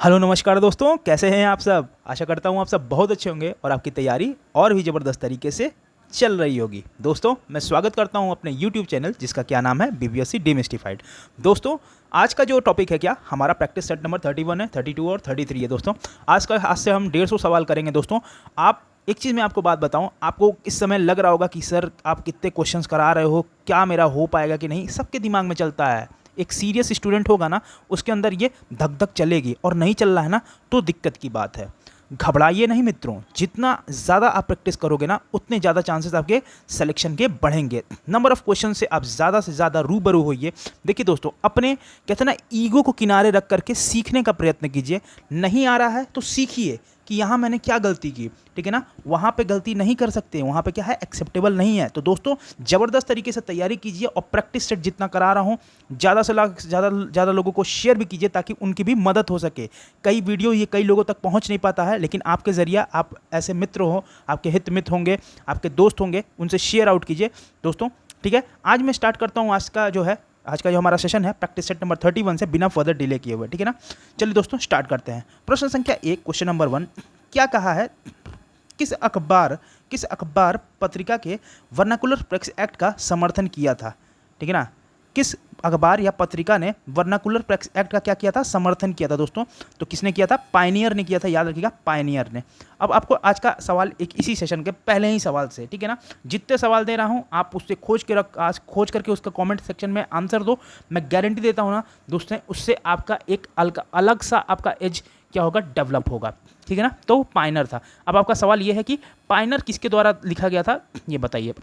Hello नमस्कार दोस्तों, कैसे हैं आप सब। आशा करता हूँ आप सब बहुत अच्छे होंगे और आपकी तैयारी और भी ज़बरदस्त तरीके से चल रही होगी। दोस्तों मैं स्वागत करता हूँ अपने YouTube चैनल जिसका क्या नाम है BBSC डीमिस्टिफाइड। दोस्तों आज का जो टॉपिक है क्या हमारा प्रैक्टिस सेट नंबर 31 है, 32 और 33 है। दोस्तों आज से हम 150 सवाल करेंगे। दोस्तों आप एक चीज़ मैं आपको बात बताऊं, आपको इस समय लग रहा होगा कि सर आप कितने क्वेश्चंस करा रहे हो, क्या मेरा हो पाएगा कि नहीं। सबके दिमाग में चलता है, एक सीरियस स्टूडेंट होगा ना उसके अंदर ये धक धक चलेगी, और नहीं चल रहा है ना तो दिक्कत की बात है। घबराइए नहीं मित्रों, जितना ज़्यादा आप प्रैक्टिस करोगे ना उतने ज़्यादा चांसेस आपके सिलेक्शन के बढ़ेंगे। नंबर ऑफ क्वेश्चन से आप ज़्यादा से ज़्यादा रूबरू होइए। देखिए दोस्तों, अपने कहते ना ईगो को किनारे रख करके सीखने का प्रयत्न कीजिए। नहीं आ रहा है तो सीखिए कि यहाँ मैंने क्या गलती की, ठीक है ना। वहाँ पे गलती नहीं कर सकते, वहाँ पे क्या है एक्सेप्टेबल नहीं है। तो दोस्तों ज़बरदस्त तरीके से तैयारी कीजिए और प्रैक्टिस सेट जितना करा रहा हूँ ज़्यादा से ज़्यादा लोगों को शेयर भी कीजिए ताकि उनकी भी मदद हो सके। कई वीडियो ये कई लोगों तक पहुँच नहीं पाता है, लेकिन आपके ज़रिया आप ऐसे मित्र हो, आपके हित मित्र होंगे, आपके दोस्त होंगे, उनसे शेयर आउट कीजिए दोस्तों, ठीक है। आज मैं स्टार्ट करता हूँ आज का जो हमारा सेशन है प्रैक्टिस सेट नंबर 31 से बिना फर्दर डिले किए हुए, ठीक है ना। चलिए दोस्तों स्टार्ट करते हैं। प्रश्न संख्या 1, क्वेश्चन नंबर 1, क्या कहा है, किस अखबार पत्रिका के वर्नाकुलर प्रेस एक्ट का समर्थन किया था, ठीक है ना। किस अखबार या पत्रिका ने वर्नाकुलर प्रेस एक्ट का क्या किया था, समर्थन किया था दोस्तों। तो किसने किया था, पायनियर ने किया था, याद रखिएगा पायनियर ने। अब आपको आज का सवाल एक इसी सेशन के पहले ही सवाल से, ठीक है ना, जितने सवाल दे रहा हूँ आप उससे आज खोज करके उसका कमेंट सेक्शन में आंसर दो। मैं गारंटी देता हूँ ना दोस्तों, उससे आपका एक अलग सा आपका एज क्या होगा, डेवलप होगा, ठीक है ना। तो पायनर था। अब आपका सवाल यह है कि पायनर किसके द्वारा लिखा गया था, ये बताइए।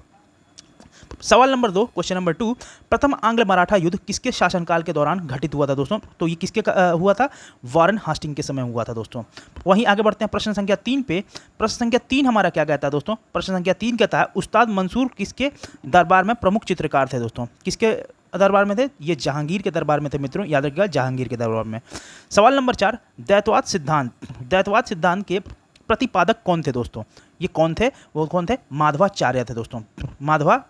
सवाल नंबर 2, क्वेश्चन नंबर 2, प्रथम आंग्ल मराठा युद्ध किसके शासनकाल के दौरान घटित हुआ था दोस्तों। तो ये किसके हुआ था, वारन हास्टिंग के समय हुआ था दोस्तों। वहीं आगे बढ़ते हैं प्रश्न संख्या 3 पे। प्रश्न संख्या 3 हमारा क्या कहता है दोस्तों, प्रश्न संख्या 3 कहता है उस्ताद मंसूर किसके दरबार में प्रमुख चित्रकार थे दोस्तों। किसके दरबार में थे, ये जहांगीर के दरबार में थे मित्रों, याद रखिएगा जहांगीर के दरबार में। सवाल नंबर 4, द्वैतवाद सिद्धांत के प्रतिपादक कौन थे दोस्तों। ये कौन थे, वो कौन थे, माधवाचार्य थे दोस्तों।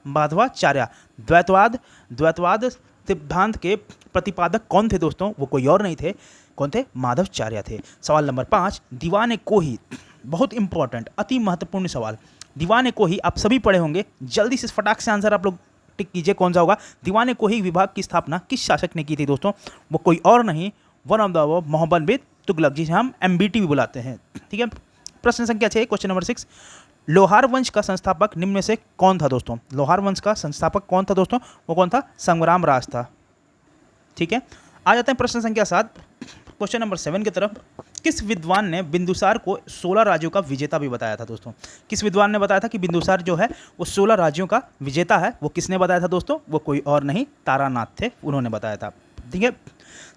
माधवाचार्य द्वैतवाद सिद्धांत के प्रतिपादक कौन थे दोस्तों, वो कोई और नहीं थे, कौन थे, माधवाचार्य थे। सवाल नंबर 5, दीवाने कोही, बहुत इंपॉर्टेंट अति महत्वपूर्ण सवाल। दीवाने कोही आप सभी पढ़े होंगे, जल्दी से फटाक से आंसर आप लोग टिक कीजिए, कौन सा होगा। दीवाने कोही विभाग की स्थापना किस शासक ने की थी दोस्तों, वो कोई और नहीं, वन ऑफ द मोहम्मद बिन तुगलक, जिसे हम MBT भी बुलाते हैं, ठीक है। प्रश्न संख्या 6, क्वेश्चन नंबर 6, लोहार वंश का संस्थापक निम्न में से कौन था दोस्तों। लोहार वंश का संस्थापक कौन था दोस्तों, वो कौन था, संग्राम राज था, ठीक है। आ जाते हैं प्रश्न संख्या 7, क्वेश्चन नंबर 7 की तरफ। किस विद्वान ने बिंदुसार को 16 राज्यों का विजेता भी बताया था दोस्तों। किस विद्वान ने बताया था कि बिंदुसार जो है वो 16 राज्यों का विजेता है, वो किसने बताया था दोस्तों, वो कोई और नहीं, तारानाथ थे, उन्होंने बताया था, ठीक है।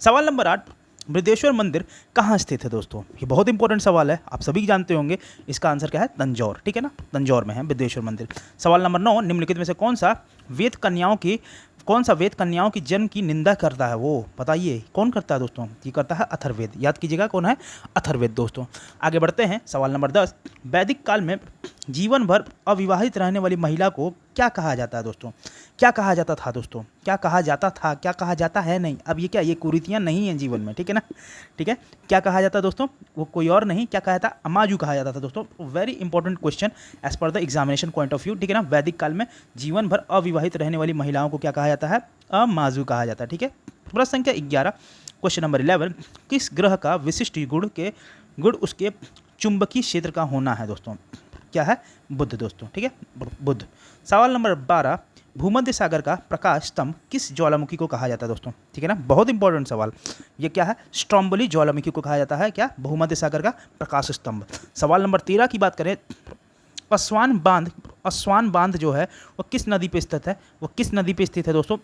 सवाल नंबर 8, बृहदेश्वर मंदिर कहाँ स्थित है दोस्तों। ये बहुत इंपॉर्टेंट सवाल है, आप सभी जानते होंगे। इसका आंसर क्या है, तंजौर, ठीक है ना, तंजौर में है बृहदेश्वर मंदिर। सवाल नंबर 9, निम्नलिखित में से कौन सा वेद कन्याओं की जन्म की निंदा करता है, वो बताइए कौन करता है दोस्तों। ये करता है अथर्ववेद, याद कीजिएगा कौन है, अथर्ववेद दोस्तों। आगे बढ़ते हैं, सवाल नंबर 10, वैदिक काल में जीवन भर अविवाहित रहने वाली महिला को क्या कहा जाता है दोस्तों। क्या कहा जाता था दोस्तों, क्या कहा जाता था, क्या कहा जाता है नहीं, अब ये क्या, ये कुरीतियाँ नहीं हैं जीवन में, ठीक है ना, ठीक है। क्या कहा जाता दोस्तों, वो कोई और नहीं, क्या कहा जाता, अमाजू कहा जाता था दोस्तों। Very important question as per the examination point of view, ठीक है ना। वैदिक काल में जीवन भर अविवाहित रहने वाली महिलाओं को क्या कहा जाता है, अमाजू कहा जाता है, ठीक है। प्रश्न संख्या 11, क्वेश्चन नंबर 11, किस ग्रह का विशिष्ट गुण उसके चुंबकीय क्षेत्र का होना है दोस्तों। क्या है, बुध दोस्तों, ठीक है, बुध। सवाल नंबर 12, भूमध्य सागर का प्रकाश स्तंभ किस ज्वालामुखी को कहा जाता है दोस्तों, ठीक है ना, बहुत इंपॉर्टेंट सवाल। ये क्या है, स्ट्रोम्बोली ज्वालामुखी को कहा जाता है, क्या, भूमध्य सागर का प्रकाश स्तंभ। सवाल नंबर 13 की बात करें, असवान बांध जो है वो किस नदी पे स्थित है, वो किस नदी पे स्थित है दोस्तों,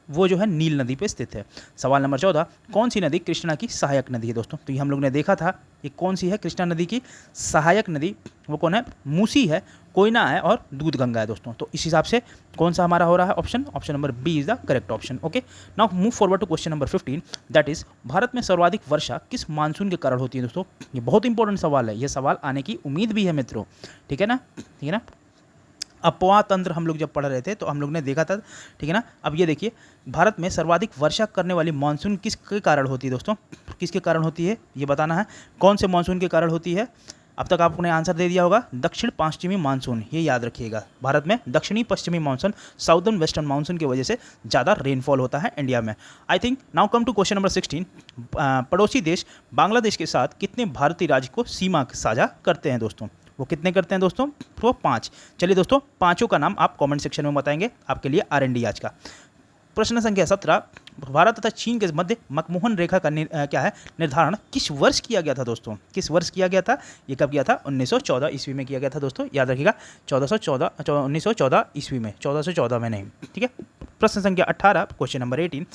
वो जो है नील नदी पे स्थित है। सवाल नंबर 14, कौन सी नदी कृष्णा की सहायक नदी है दोस्तों। तो ये हम लोग ने देखा था, ये कौन सी है कृष्णा नदी की सहायक नदी, वो कौन है, मूसी है, कोयना है और दूधगंगा है दोस्तों। तो इस हिसाब से कौन सा हमारा हो रहा है option number B is the correct option. Okay, now move forward to question number 15, that is Bharat में सर्वाधिक वर्षा किस मानसून के कारण होती है दोस्तों। ये बहुत इंपॉर्टेंट सवाल है, ये सवाल आने की उम्मीद भी है मित्रों, ठीक है ना, ठीक है ना। अपवाह तंत्र हम लोग जब पढ़ रहे थे तो हम लोग ने देखा था, ठीक है ना। अब ये देखिए, भारत में सर्वाधिक वर्षा करने वाली मानसून किसके कारण होती है दोस्तों, किसके कारण होती है ये बताना है, कौन से मानसून के कारण होती है। अब तक आपने आंसर दे दिया होगा, दक्षिण पश्चिमी मानसून, ये याद रखिएगा। भारत में दक्षिणी पश्चिमी मानसून, साउदर्न वेस्टर्न मानसून की वजह से ज़्यादा रेनफॉल होता है इंडिया में। I think now come to question number 16। पड़ोसी देश बांग्लादेश के साथ कितने भारतीय राज्य को सीमा साझा करते हैं दोस्तों, वो कितने करते हैं दोस्तों, वो 5। चलिए दोस्तों, पांचों का नाम आप कमेंट सेक्शन में बताएंगे, आपके लिए R&D आज का। प्रश्न संख्या 17, भारत तथा चीन के मध्य मनमोहन रेखा का क्या है निर्धारण किस वर्ष किया गया था दोस्तों, किस वर्ष किया गया था, ये कब किया था, 1914 ईस्वी में किया गया था दोस्तों, याद रखिएगा। 1914 ईस्वी में, 1414 में नहीं, ठीक है। प्रश्न संख्या 18, क्वेश्चन नंबर 18,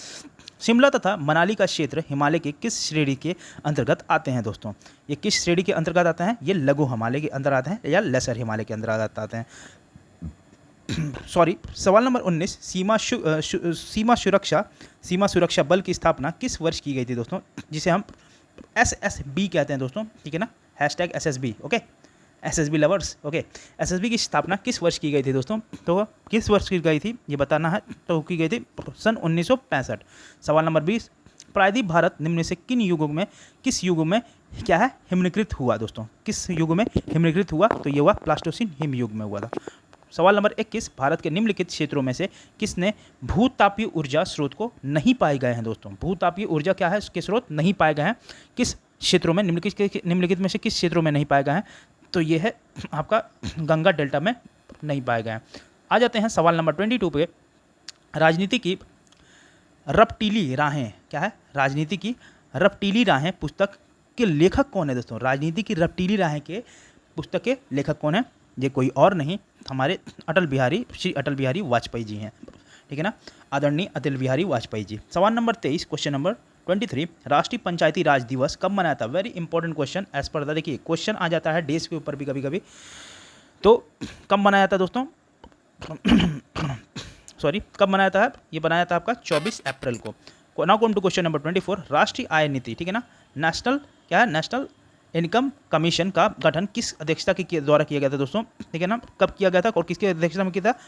शिमला तथा मनाली का क्षेत्र हिमालय के किस श्रेणी के अंतर्गत आते हैं दोस्तों, ये किस श्रेणी के अंतर्गत आते हैं, ये लघु हिमालय के अंदर आते हैं या लेसर हिमालय के अंतर्गत आते हैं। सॉरी, सवाल नंबर 19, सीमा सुरक्षा बल की स्थापना किस वर्ष की गई थी दोस्तों, जिसे हम SSB कहते हैं दोस्तों, ठीक है ना, #SSB, okay, SSB lovers, okay. SSB की स्थापना किस वर्ष की गई थी दोस्तों, तो किस वर्ष की गई थी ये बताना है, तो की गई थी सन 1965। सवाल नंबर 20, प्रायद्वीप भारत निम्न में से किस युग में क्या है हिमनीकृत हुआ दोस्तों, किस युग में हिमनीकृत हुआ, तो ये हुआ प्लास्टोसिन हिम युग में हुआ था। सवाल नंबर 21, भारत के निम्नलिखित क्षेत्रों में से किसने भूतापीय ऊर्जा स्रोत को नहीं पाए गए हैं दोस्तों, भूतापीय ऊर्जा क्या है, उसके स्रोत नहीं पाए गए हैं, किस क्षेत्रों में, निम्नलिखित में से किस क्षेत्रों में नहीं पाए गए हैं, तो ये है आपका गंगा डेल्टा में नहीं पाए गए हैं। आ जाते हैं सवाल नंबर 22 पे, राजनीति की रपटीली राहें, क्या है, राजनीति की रपटीली राहें पुस्तक के लेखक कौन है दोस्तों, राजनीति की रपटीली राहें के पुस्तक के लेखक कौन है, ये कोई और नहीं, हमारे श्री अटल बिहारी वाजपेयी जी हैं, ठीक है ना, आदरणीय अटल बिहारी वाजपेयी जी। सवाल नंबर 23, क्वेश्चन नंबर 23, राष्ट्रीय पंचायती राज दिवस कब मनाया था, very important question as per the, देखिए क्वेश्चन आ जाता है डेज के ऊपर भी कभी कभी, तो कब मनाया था दोस्तों सॉरी, कब मनाया था, ये बनाया था आपका 24 अप्रैल को। Now come to question number 24, राष्ट्रीय आय नीति, ठीक है ना, नेशनल क्या है, नेशनल इनकम कमीशन का गठन किस अध्यक्षता के द्वारा किया गया था दोस्तों, ठीक है ना, कब किया गया था और किसके अध्यक्षता में किया था,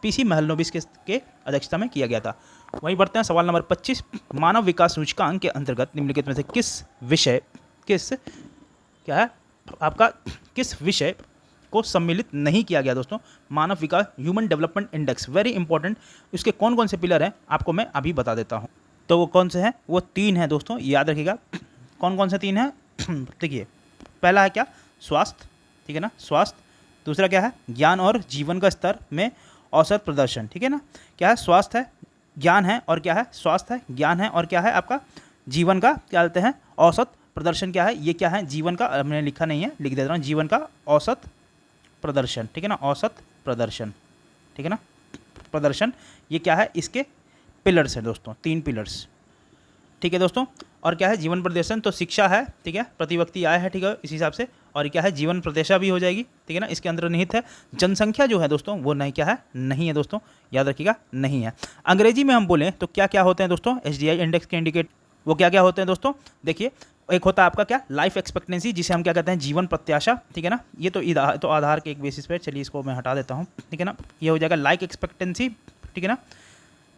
PC महलनोबिस के अध्यक्षता में किया गया था। वहीं बढ़ते हैं सवाल नंबर 25, मानव विकास सूचकांक के अंतर्गत निम्नलिखित में से किस विषय को सम्मिलित नहीं किया गया दोस्तों, मानव विकास human development index, very important, उसके कौन कौन से पिलर हैं आपको मैं अभी बता देता हूँ, तो वो कौन से हैं, वो 3 हैं दोस्तों, याद रखिएगा, कौन कौन से 3 हैं, देखिए पहला है क्या, स्वास्थ्य, ठीक है ना, स्वास्थ्य, दूसरा क्या है, ज्ञान और जीवन का स्तर में औसत प्रदर्शन, ठीक है ना, क्या है, स्वास्थ्य है, ज्ञान है, और क्या है, स्वास्थ्य है, ज्ञान है, और क्या है आपका जीवन का क्या कहते हैं औसत प्रदर्शन, क्या है, ये क्या है, जीवन का, मैंने लिखा नहीं है, लिख दे रहा हूँ, जीवन का औसत प्रदर्शन, ठीक है ना, औसत प्रदर्शन, ठीक है ना, प्रदर्शन, ये क्या है, इसके पिलर्स हैं दोस्तों, 3 पिलर्स, ठीक है दोस्तों। और क्या है, जीवन प्रदर्शन तो शिक्षा है, ठीक है, प्रति व्यक्ति आय है, ठीक है, इस हिसाब से, और क्या है, जीवन प्रत्याशा भी हो जाएगी, ठीक है ना, इसके अंदर निहित है। जनसंख्या जो है दोस्तों वो नहीं, क्या है, नहीं है दोस्तों, याद रखिएगा, नहीं है। अंग्रेजी में हम बोलें तो क्या क्या होते हैं दोस्तों, HDI इंडेक्स के इंडिकेट, वो क्या क्या होते हैं दोस्तों, देखिए एक होता है आपका क्या, लाइफ एक्सपेक्टेंसी, जिसे हम क्या कहते हैं, जीवन प्रत्याशा, ठीक है ना, ये तो आधार के एक बेसिस पर, चलिए इसको मैं हटा देता हूँ, ठीक है ना, ये हो जाएगा लाइफ एक्सपेक्टेंसी, ठीक है ना,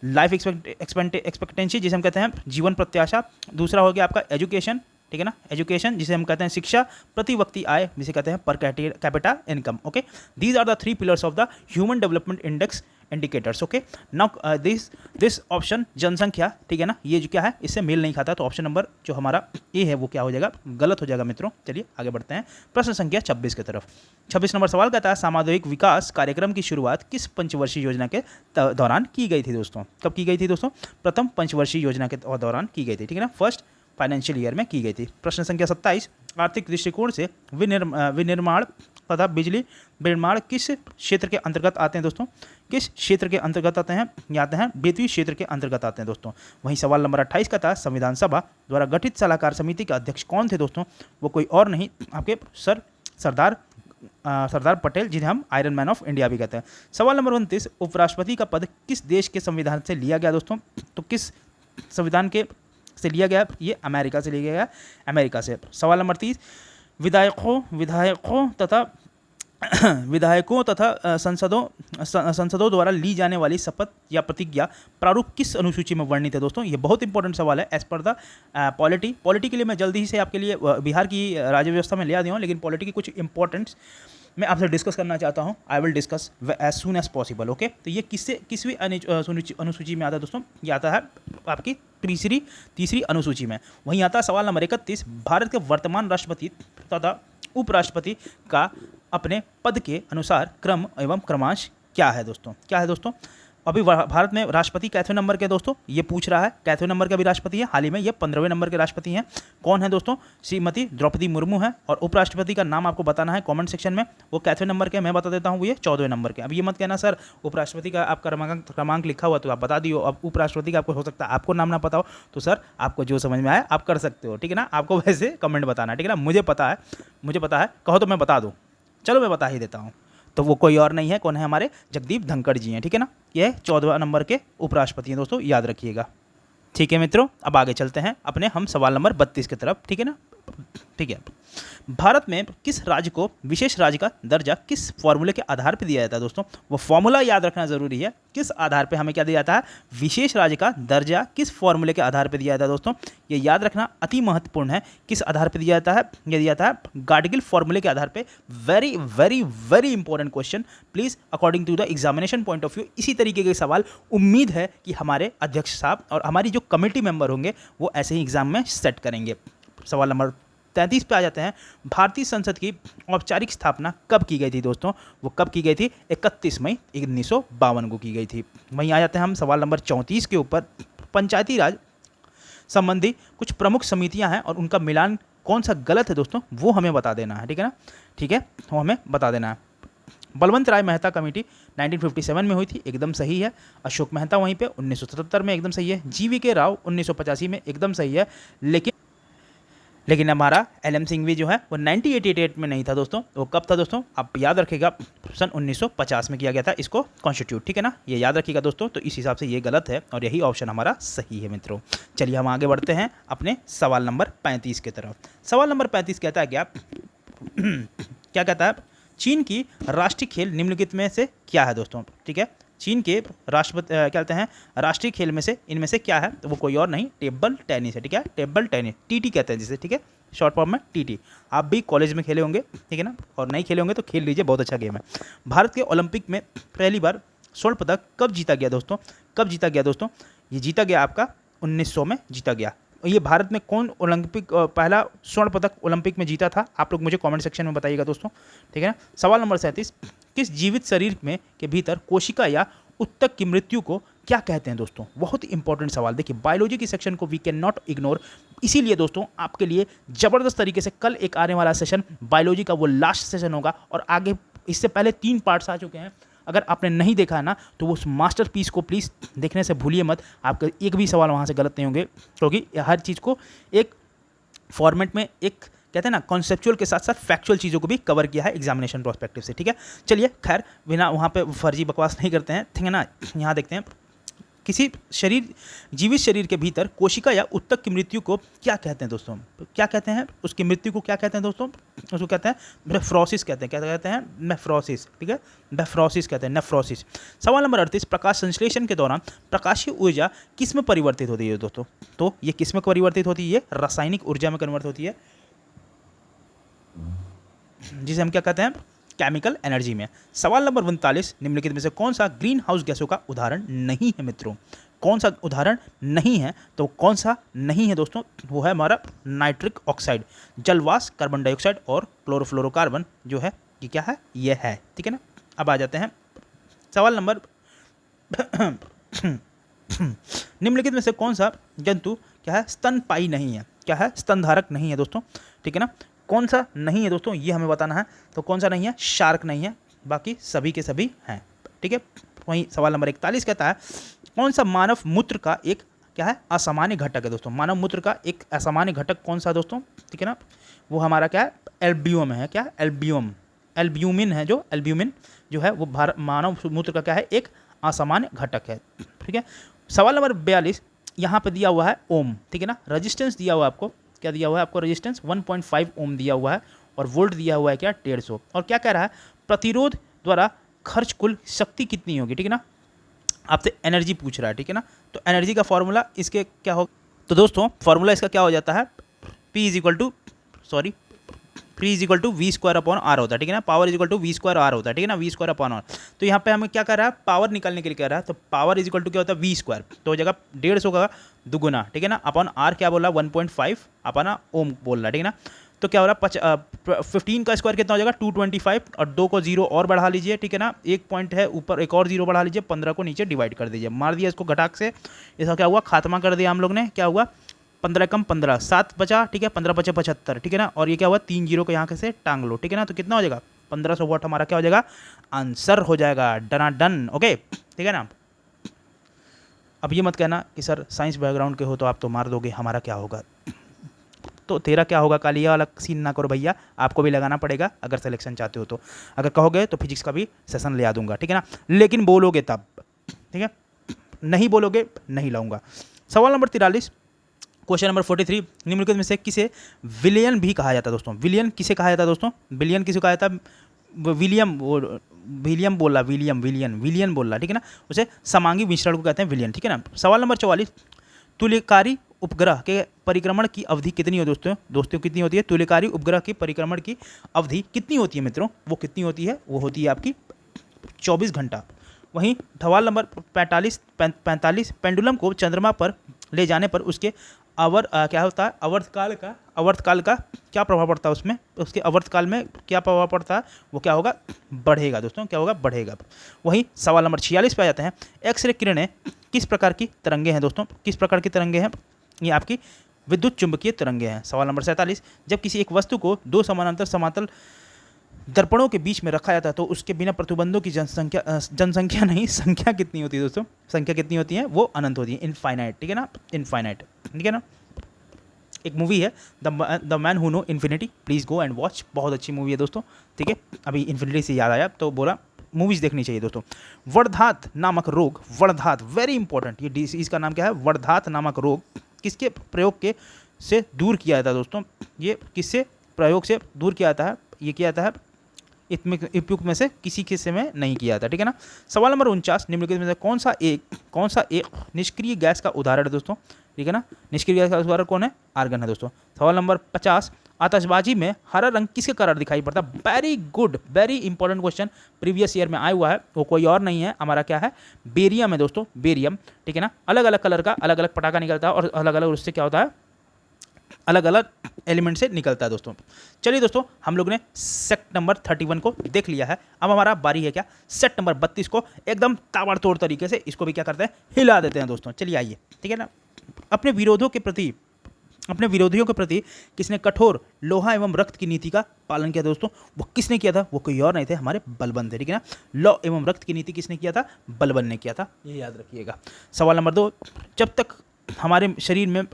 लाइफ एक्सपेक्टेंसी जिसे हम कहते हैं जीवन प्रत्याशा। दूसरा हो गया आपका एजुकेशन, ठीक है ना, एजुकेशन जिसे हम कहते हैं शिक्षा, प्रति व्यक्ति आय जिसे कहते हैं per capita income, okay, these are the 3 pillars of the human development index indicators, okay. Now this option जनसंख्या, ठीक है ना, ये जो क्या है इससे मेल नहीं खाता, तो ऑप्शन नंबर जो हमारा ए है वो क्या हो जाएगा, गलत हो जाएगा मित्रों। चलिए आगे बढ़ते हैं प्रश्न संख्या 26 की तरफ। 26 नंबर सवाल कहता है, सामुदायिक विकास कार्यक्रम की शुरुआत किस पंचवर्षीय योजना के दौरान की गई थी दोस्तों, कब की गई थी दोस्तों, प्रथम पंचवर्षीय योजना के दौरान की गई थी, ठीक है ना, फर्स्ट फाइनेंशियल ईयर में की गई थी। प्रश्न संख्या 27, आर्थिक दृष्टिकोण से विनिर्माण तथा बिजली निर्माण किस क्षेत्र के अंतर्गत आते हैं दोस्तों, किस क्षेत्र के अंतर्गत आते हैं, आते हैं बेतवी क्षेत्र के अंतर्गत आते हैं दोस्तों। वहीं सवाल नंबर 28 का था, संविधान सभा द्वारा गठित सलाहकार समिति के अध्यक्ष कौन थे दोस्तों, वो कोई और नहीं आपके सरदार पटेल, जिन्हें हम आयरन मैन ऑफ इंडिया भी कहते हैं। सवाल नंबर 29, उपराष्ट्रपति का पद किस देश के संविधान से लिया गया दोस्तों, तो किस संविधान के से लिया गया, ये अमेरिका से लिया गया, अमेरिका से। सवाल नंबर 30, विधायकों तथा विधायकों तथा संसदों द्वारा ली जाने वाली शपथ या प्रतिज्ञा प्रारूप किस अनुसूची में वर्णित है दोस्तों? ये बहुत इंपॉर्टेंट सवाल है। एज पर द पॉलिटी के लिए मैं जल्दी से आपके लिए बिहार की राज्य व्यवस्था में ले आ दिया हूँ, लेकिन पॉलिटी की कुछ इंपॉर्टेंट्स मैं आपसे डिस्कस करना चाहता हूँ। I will discuss as soon as possible. Okay, तो ये किसवीं अनुसूची में आता है दोस्तों? ये आता है आपकी तीसरी अनुसूची में। वहीं आता है सवाल नंबर 31, भारत के वर्तमान राष्ट्रपति तथा उपराष्ट्रपति का अपने पद के अनुसार क्रम एवं क्रमांश क्या है दोस्तों? क्या है दोस्तों? अभी भारत में राष्ट्रपति कैथवे नंबर के दोस्तों? ये पूछ रहा है। कैथवे नंबर के भी राष्ट्रपति है, हाल ही में ये 15वें नंबर के राष्ट्रपति हैं। कौन है दोस्तों? श्रीमती द्रौपदी मुर्मू है। और उपराष्ट्रपति का नाम आपको बताना है कमेंट सेक्शन में। वो कैथवे नंबर के मैं बता देता हूँ, वो ये 14वें नंबर के। अब ये मत कहना सर उपराष्ट्रपति का आपका क्रमांक लिखा हुआ तो आप बता दियो। अब उपराष्ट्रपति का आपको हो सकता है आपको नाम ना पता हो, तो सर आपको जो समझ में आए आप कर सकते हो, ठीक है ना। आपको वैसे कमेंट बताना, ठीक है ना। मुझे पता है, कहो तो मैं बता दूँ। चलो मैं बता ही देता हूँ। तो वो कोई और नहीं है, कौन है? हमारे जगदीप धनखड़ जी हैं, ठीक है ना। ये 14वें नंबर के उपराष्ट्रपति हैं दोस्तों, याद रखिएगा। ठीक है मित्रों, अब आगे चलते हैं अपने हम सवाल नंबर 32 की तरफ, ठीक है ना। ठीक है, भारत में किस राज्य को विशेष राज्य का दर्जा किस फॉर्मूले के आधार पर दिया जाता है दोस्तों? वो फॉर्मूला याद रखना जरूरी है। किस आधार पे हमें क्या दिया जाता है? विशेष राज्य का दर्जा किस फॉर्मूले के आधार पर दिया जाता है दोस्तों? ये याद रखना अति महत्वपूर्ण है। किस आधार पर दिया जाता है? ये दिया जाता है गाडगिल फॉर्मूले के आधार पे। Very very very important question, please according to the examination point of view इसी तरीके के सवाल उम्मीद है कि हमारे अध्यक्ष साहब और हमारी जो कमेटी मेंबर होंगे वो ऐसे ही एग्जाम में सेट करेंगे। सवाल नंबर 33 पे आ जाते हैं। भारतीय संसद की औपचारिक स्थापना कब की गई थी दोस्तों? वो कब की गई थी? 31 मई 1952 को की गई थी। वहीं आ जाते हैं हम सवाल नंबर 34 के ऊपर। पंचायती राज संबंधी कुछ प्रमुख समितियां हैं और उनका मिलान कौन सा गलत है दोस्तों? वो हमें बता देना है, ठीक है ना। ठीक है, वो हमें बता देना है। बलवंत राय मेहता कमेटी 1957 में हुई थी, एकदम सही है। अशोक मेहता वहीं पे 1977 में, एकदम सही है। GVK राव 1985 में, एकदम सही है। लेकिन हमारा LM सिंघवी जो है वो 1988 में नहीं था दोस्तों। वो कब था दोस्तों? आप याद रखिएगा, सन 1950 में किया गया था इसको कॉन्स्टिट्यूट, ठीक है ना। ये याद रखिएगा दोस्तों। तो इस हिसाब से ये गलत है और यही ऑप्शन हमारा सही है मित्रों। चलिए हम आगे बढ़ते हैं अपने सवाल नंबर 35 की तरफ। सवाल नंबर 35 कहता है क्या क्या कहता है? चीन की राष्ट्रीय खेल निम्नलिखित में से क्या है दोस्तों? ठीक है, चीन के राष्ट्रपति क्या कहते हैं राष्ट्रीय खेल में से इनमें से क्या है? तो वो कोई और नहीं, टेबल टेनिस है, ठीक है। टेबल टेनिस, TT कहते हैं जिसे, ठीक है, शॉर्ट फॉर्म में TT। आप भी कॉलेज में खेले होंगे, ठीक है ना, और नहीं खेले होंगे तो खेल लीजिए, बहुत अच्छा गेम है। भारत के ओलंपिक में पहली बार स्वर्ण पदक कब जीता गया दोस्तों? कब जीता गया दोस्तों? ये जीता गया आपका 1900 में जीता गया। ये भारत में कौन ओलंपिक पहला स्वर्ण पदक ओलंपिक में जीता था? आप लोग मुझे कमेंट सेक्शन में बताइएगा दोस्तों, ठीक है ना। सवाल नंबर 37, किस जीवित शरीर में के भीतर कोशिका या उत्तक की मृत्यु को क्या कहते हैं दोस्तों? बहुत इंपॉर्टेंट सवाल। देखिए बायोलॉजी की सेक्शन को वी कैन नॉट इग्नोर, इसीलिए दोस्तों आपके लिए ज़बरदस्त तरीके से कल एक आने वाला सेशन बायोलॉजी का वो लास्ट सेशन होगा। और आगे इससे पहले 3 पार्ट्स आ चुके हैं। अगर आपने नहीं देखा है ना तो वो उस मास्टरपीस को प्लीज़ देखने से भूलिए मत। आपके एक भी सवाल वहाँ से गलत नहीं होंगे, क्योंकि हर चीज़ को एक फॉर्मेट में, एक कहते हैं ना कॉन्सेप्चुअल के साथ साथ फैक्चुअल चीज़ों को भी कवर किया है एग्जामिनेशन प्रोस्पेक्टिव से, ठीक है। चलिए खैर बिना वहाँ पे फर्जी बकवास नहीं करते हैं, ठीक है ना। यहाँ देखते हैं, किसी जीवित शरीर के भीतर कोशिका या उत्तक की मृत्यु को क्या कहते हैं दोस्तों? क्या कहते हैं उसकी मृत्यु को? क्या कहते हैं दोस्तों? उसको कहते हैं नेफ्रोसिस कहते हैं। क्या कहते हैं? नेफ्रोसिस, ठीक है, नेफ्रोसिस कहते हैं, नेफ्रोसिस। सवाल नंबर 38, प्रकाश संश्लेषण के दौरान प्रकाशीय ऊर्जा किस में परिवर्तित होती है दोस्तों? तो ये किस में परिवर्तित होती है? ये रासायनिक ऊर्जा में कन्वर्ट होती है, जिसे हम क्या कहते हैं? केमिकल एनर्जी में। सवाल नंबर 39, निम्नलिखित में से कौन सा ग्रीन हाउस गैसों का उदाहरण नहीं है मित्रों? कौन सा उदाहरण नहीं है? तो कौन सा नहीं है दोस्तों? वो है हमारा नाइट्रिक ऑक्साइड, जलवाष्प, कार्बन डाइऑक्साइड और क्लोरोफ्लोरोकार्बन जो है ये क्या है? ये है, ठीक है ना। अब आ जाते हैं सवाल नंबर निम्नलिखित में से कौन सा जंतु क्या है? स्तनपायी नहीं है। क्या है? स्तनधारक नहीं है दोस्तों, ठीक है ना। कौन सा नहीं है दोस्तों? ये हमें बताना है। तो कौन सा नहीं है? शार्क नहीं है, बाकी सभी के सभी हैं, ठीक है। वहीं सवाल नंबर 41 कहता है, कौन सा मानव मूत्र का एक क्या है? असामान्य घटक है दोस्तों। मानव मूत्र का एक असामान्य घटक कौन सा दोस्तों? ठीक है ना, वो हमारा क्या है? एल्ब्यूम है। क्या? एल्ब्यूमिन है। जो एल्ब्यूमिन जो है वो मानव मूत्र का क्या है? एक असामान्य घटक है, ठीक है। सवाल नंबर 42, यहाँ पे दिया हुआ है ओम, ठीक है ना। रेजिस्टेंस दिया हुआ है आपको, क्या दिया हुआ है आपको? रेजिस्टेंस 1.5 ओम दिया हुआ है और वोल्ट दिया हुआ है क्या? 150। और क्या कह रहा है? प्रतिरोध द्वारा खर्च कुल शक्ति कितनी होगी, ठीक है ना। आपसे एनर्जी पूछ रहा है, ठीक है ना। तो एनर्जी का फॉर्मूला इसके क्या हो, तो दोस्तों फॉर्मूला इसका क्या हो जाता है, P is equal to V square upon R होता है, ठीक है ना। Power is equal to V square R होता है, ठीक है ना, वी स्क्वायर अपॉन आर। तो यहाँ पे हमें क्या कर रहा है, पावर निकालने के लिए कह रहा है, तो पावर इज इक्वल टू क्या होता है, वी स्क्वायर, तो हो जाएगा 150 का दुगुना, ठीक है ना, अपॉन आर क्या बोला 1.5 अपॉन ओम बोल रहा है, ठीक है ना। तो क्या हो रहा है 15 का स्क्वायर कितना हो जाएगा 225, और 2 को 0 और बढ़ा लीजिए, ठीक है ना, एक पॉइंट है ऊपर एक और 0 बढ़ा लीजिए, 15 को नीचे डिवाइड कर दीजिए, मार दिया इसको घटाक से, इसका क्या हुआ खात्मा कर दिया हम लोग ने, क्या हुआ 15 कम 15 7 बचा, ठीक है, 15 बचे 75, ठीक है ना, और ये क्या हुआ 3 0 को यहाँ से टांग लो, ठीक है ना। तो कितना हो जाएगा 1500 वाट हमारा क्या हो जाएगा आंसर हो जाएगा, डना डन, ओके, ठीक है ना। अब ये मत कहना कि सर साइंस बैकग्राउंड के हो तो आप तो मार दोगे, हमारा क्या होगा, तो तेरा क्या होगा काली वाला सीन ना करो भैया, आपको भी लगाना पड़ेगा अगर सिलेक्शन चाहते हो तो। अगर कहोगे तो फिजिक्स का भी सेशन ले आ दूंगा, ठीक है ना, लेकिन बोलोगे तब, ठीक है, नहीं बोलोगे नहीं लाऊंगा। सवाल नंबर 43, क्वेश्चन नंबर 43, निम्नलिखित में से किसे विलियन भी कहा जाता है दोस्तों, विलियन किसे कहा जाता है दोस्तों, विलियन किसे कहा जाता है, विलियम बोला, विलियन बोल रहा, ठीक है ना, उसे समांगी विचरण को कहते हैं विलियन, ठीक है ना। सवाल नंबर 44, तुल्यकारी उपग्रह के परिक्रमण की अवधि कितनी हो दोस्तों कितनी होती है, तुल्यकारी उपग्रह की परिक्रमण की अवधि कितनी होती है मित्रों, वो कितनी होती है, वो होती है आपकी 24 घंटा। वहीं सवाल नंबर 45, पेंडुलम को चंद्रमा पर ले जाने पर उसके क्या होता है आवर्तकाल का क्या प्रभाव पड़ता है उसमें, उसके आवर्तकाल में क्या प्रभाव पड़ता है, वो क्या होगा बढ़ेगा दोस्तों, क्या होगा बढ़ेगा। वहीं सवाल नंबर 46 पे आ जाते हैं, एक्सरे किरणें किस प्रकार की तरंगे हैं दोस्तों, किस प्रकार की तरंगे हैं, ये आपकी विद्युत चुंबकीय तरंगे हैं। सवाल नंबर 47, जब किसी एक वस्तु को दो समानांतर समातल दर्पणों के बीच में रखा जाता है तो उसके बिना प्रतिबंधों की जनसंख्या नहीं संख्या कितनी होती है दोस्तों, संख्या कितनी होती है, वो अनंत होती है, इनफाइनाइट, ठीक है ना, इनफाइनाइट, ठीक है ना। एक मूवी है the man who know infinity, please go and watch, बहुत अच्छी मूवी है दोस्तों, ठीक है। अभी इन्फिनिटी से याद आया तो बोला मूवीज़ देखनी चाहिए दोस्तों। वर्धात नामक रोग, वर्धात वेरी इंपॉर्टेंट, ये डिसीज का नाम क्या है, वर्धात नामक रोग किसके प्रयोग के से दूर किया जाता है दोस्तों, ये किससे प्रयोग से दूर किया जाता है, ये किया जाता है उपयुक्त में से किसी किस्से में नहीं किया जाता, ठीक है ना। सवाल नंबर 49, निम्नलिखित में से कौन सा एक निष्क्रिय गैस का उदाहरण है दोस्तों, ठीक है ना, निष्क्रिय गैस का उदाहरण कौन है, आर्गन है दोस्तों। सवाल नंबर 50, आतशबाजी में हरा रंग किसके कारण दिखाई पड़ता है, very good very important question, previous year में आया हुआ है, वो कोई और नहीं है हमारा क्या है बेरियम है दोस्तों, बेरियम, ठीक है ना। अलग अलग कलर का अलग अलग पटाखा निकलता है और अलग अलग उससे क्या होता है अलग अलग एलिमेंट से निकलता है दोस्तों। चलिए दोस्तों हम लोग ने सेट नंबर 31 को देख लिया है, अब हमारा बारी है क्या सेट नंबर 32 को एकदम ताबड़तोड़ तरीके से इसको भी क्या करते हैं हिला देते हैं दोस्तों। चलिए आइए, ठीक है ना। अपने विरोधियों के प्रति किसने कठोर लोहा एवं रक्त की नीति का पालन किया दोस्तों, वो किसने किया था, वो कोई और नहीं थे हमारे बलबन थे, ठीक है ना। लौ एवं रक्त की नीति किसने किया था, बलबन ने किया था, ये याद रखिएगा। सवाल नंबर 2, जब तक हमारे शरीर में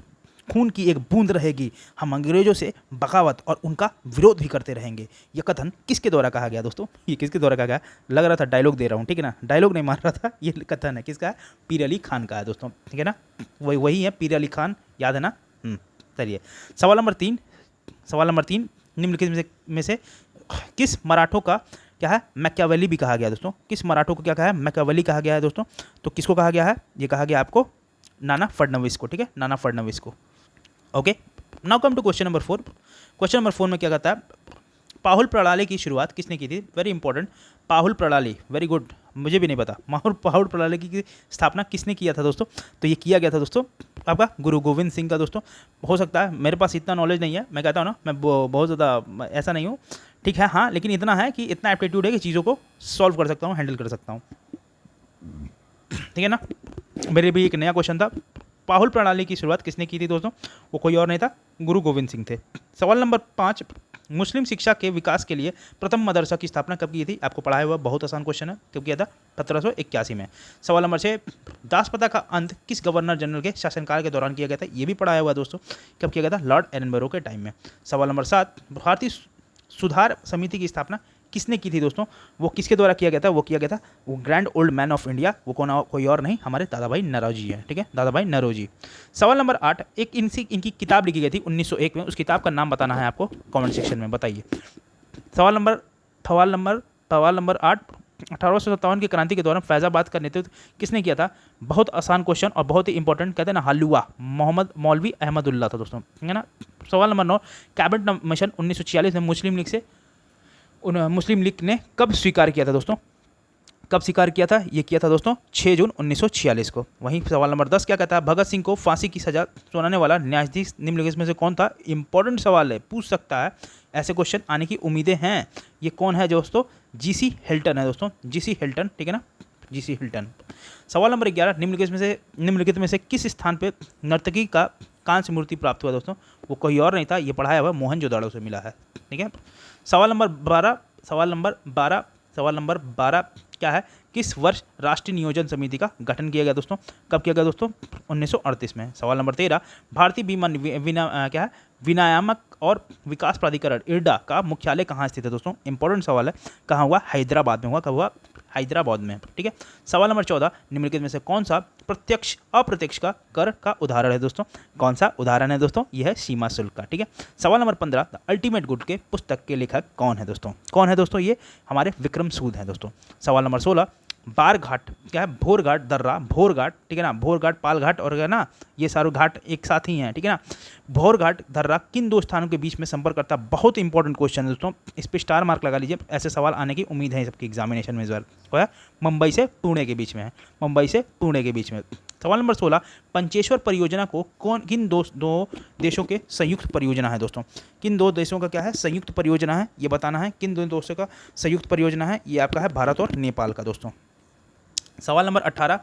खून की एक बूंद रहेगी हम अंग्रेजों से बगावत और उनका विरोध भी करते रहेंगे, यह कथन किसके द्वारा कहा गया दोस्तों, ये किसके द्वारा कहा गया, लग रहा था डायलॉग दे रहा हूँ, ठीक है ना, डायलॉग नहीं मार रहा था, ये कथन है किसका है, पीर अली खान का है दोस्तों, ठीक है ना, वही है पीर अली खान, याद है ना। चलिए सवाल नंबर 3, निम्नलिखित में से किस मराठों का क्या है मैकियावेली भी कहा गया दोस्तों, किस मराठों को क्या कहा है मैकियावेली कहा गया है दोस्तों, तो किसको कहा गया है, ये कहा गया आपको नाना फडणवीस को, ठीक है, नाना फडणवीस को। Okay, now come to question number 4। Question number 4 में क्या कहता है, पाहुल प्रणाली की शुरुआत किसने की थी, वेरी इंपॉर्टेंट, पाहुल प्रणाली, वेरी गुड, मुझे भी नहीं पता पाहुल प्रणाली की स्थापना किसने किया था दोस्तों, तो ये किया गया था दोस्तों आपका गुरु गोविंद सिंह का दोस्तों। हो सकता है मेरे पास इतना नॉलेज नहीं है, मैं कहता हूँ ना मैं बहुत ज़्यादा ऐसा नहीं हूँ, ठीक है, हाँ, लेकिन इतना है कि इतना एप्टीट्यूड है कि चीज़ों को सॉल्व कर सकता हूँ, हैंडल कर सकता हूँ, ठीक है ना। मेरे भी एक नया क्वेश्चन था, पाहुल प्रणाली की शुरुआत किसने की थी दोस्तों, वो कोई और नहीं था, गुरु गोविंद सिंह थे। सवाल नंबर 5, मुस्लिम शिक्षा के विकास के लिए प्रथम मदरसा की स्थापना कब की थी, आपको पढ़ाया हुआ बहुत आसान क्वेश्चन है, कब किया था, 1781 में। सवाल नंबर 6, दासप्रथा का अंत किस गवर्नर जनरल के शासनकाल के दौरान किया गया था, ये भी पढ़ाया हुआ दोस्तों, कब किया गया था, लॉर्ड एडनबरो के टाइम में। सवाल नंबर 7, भारतीय सुधार समिति की स्थापना किसने की थी दोस्तों, वो किसके द्वारा किया गया था, वो किया गया था वो grand old man of India, वो कोई और नहीं हमारे दादा भाई नौरोजी है, ठीक है, दादा भाई नौरोजी। सवाल नंबर 8, एक इनकी किताब लिखी गई थी 1901 में, उस किताब का नाम बताना है आपको, कमेंट सेक्शन में बताइए। सवाल नंबर सवाल नंबर 8, 1857 की क्रांति के दौरान फैजाबाद का नेतृत्व किसने किया था? बहुत आसान क्वेश्चन और बहुत ही इंपॉर्टेंट, कहते हैं ना हलवा, मोहम्मद मौलवी अहमदुल्ला था दोस्तों, ठीक है ना। सवाल नंबर 9, कैबिनेट मिशन 1946 में मुस्लिम लीग ने कब स्वीकार किया था दोस्तों? कब स्वीकार किया था? ये किया था दोस्तों 6 जून 1946 को। वहीं सवाल नंबर 10 क्या कहता है? भगत सिंह को फांसी की सजा सुनाने वाला न्यायाधीश निम्नलिखित में से कौन था? इंपॉर्टेंट सवाल है, पूछ सकता है, ऐसे क्वेश्चन आने की उम्मीदें हैं। ये कौन है दोस्तों? जीसी हिल्टन है दोस्तों, जीसी हिल्टन, ठीक है ना, जीसी हिल्टन। सवाल नंबर 11, निम्नलिखित में से किस स्थान पर नर्तकी का कांस्य मूर्ति प्राप्त हुआ दोस्तों? वो कोई और नहीं था, ये पढ़ाया हुआ मोहनजोदड़ो से मिला है, ठीक है। सवाल नंबर 12 क्या है? किस वर्ष राष्ट्रीय नियोजन समिति का गठन किया गया दोस्तों? कब किया गया दोस्तों? 1938 में। सवाल नंबर 13, भारतीय बीमा विनियामक और विकास प्राधिकरण इरडा का मुख्यालय कहाँ स्थित है दोस्तों? इंपॉर्टेंट सवाल है, कहाँ हुआ? हैदराबाद में हुआ। कब हुआ? हैदराबाद में, ठीक है। सवाल नंबर 14, निम्नलिखित में से कौन सा प्रत्यक्ष अप्रत्यक्ष का कर का उदाहरण है दोस्तों? कौन सा उदाहरण है दोस्तों? यह है सीमा शुल्क का, ठीक है। सवाल नंबर 15, द अल्टीमेट गुड के पुस्तक के लेखक कौन है दोस्तों? कौन है दोस्तों? ये हमारे विक्रम सूद हैं दोस्तों। सवाल नंबर 16, बार घाट क्या है? भोर घाट दर्रा, भोर घाट, ठीक है ना, भोर घाट, पाल घाट और है ना, ये सारे घाट एक साथ ही हैं, ठीक है ना। भोर घाट दर्रा किन दो स्थानों के बीच में संपर्क करता है? बहुत इंपॉर्टेंट क्वेश्चन है दोस्तों, इस पर स्टार मार्क लगा लीजिए, ऐसे सवाल आने की उम्मीद है सबकी एग्जामिनेशन में इस बार। मुंबई से पुणे के बीच में है, मुंबई से पुणे के बीच में। सवाल नंबर 16, पंचेश्वर परियोजना को किन दो देशों के संयुक्त परियोजना है दोस्तों? किन दो देशों का क्या है? संयुक्त परियोजना है, ये बताना है किन दो देशों का संयुक्त परियोजना है। ये आपका है भारत और नेपाल का दोस्तों। सवाल नंबर 18,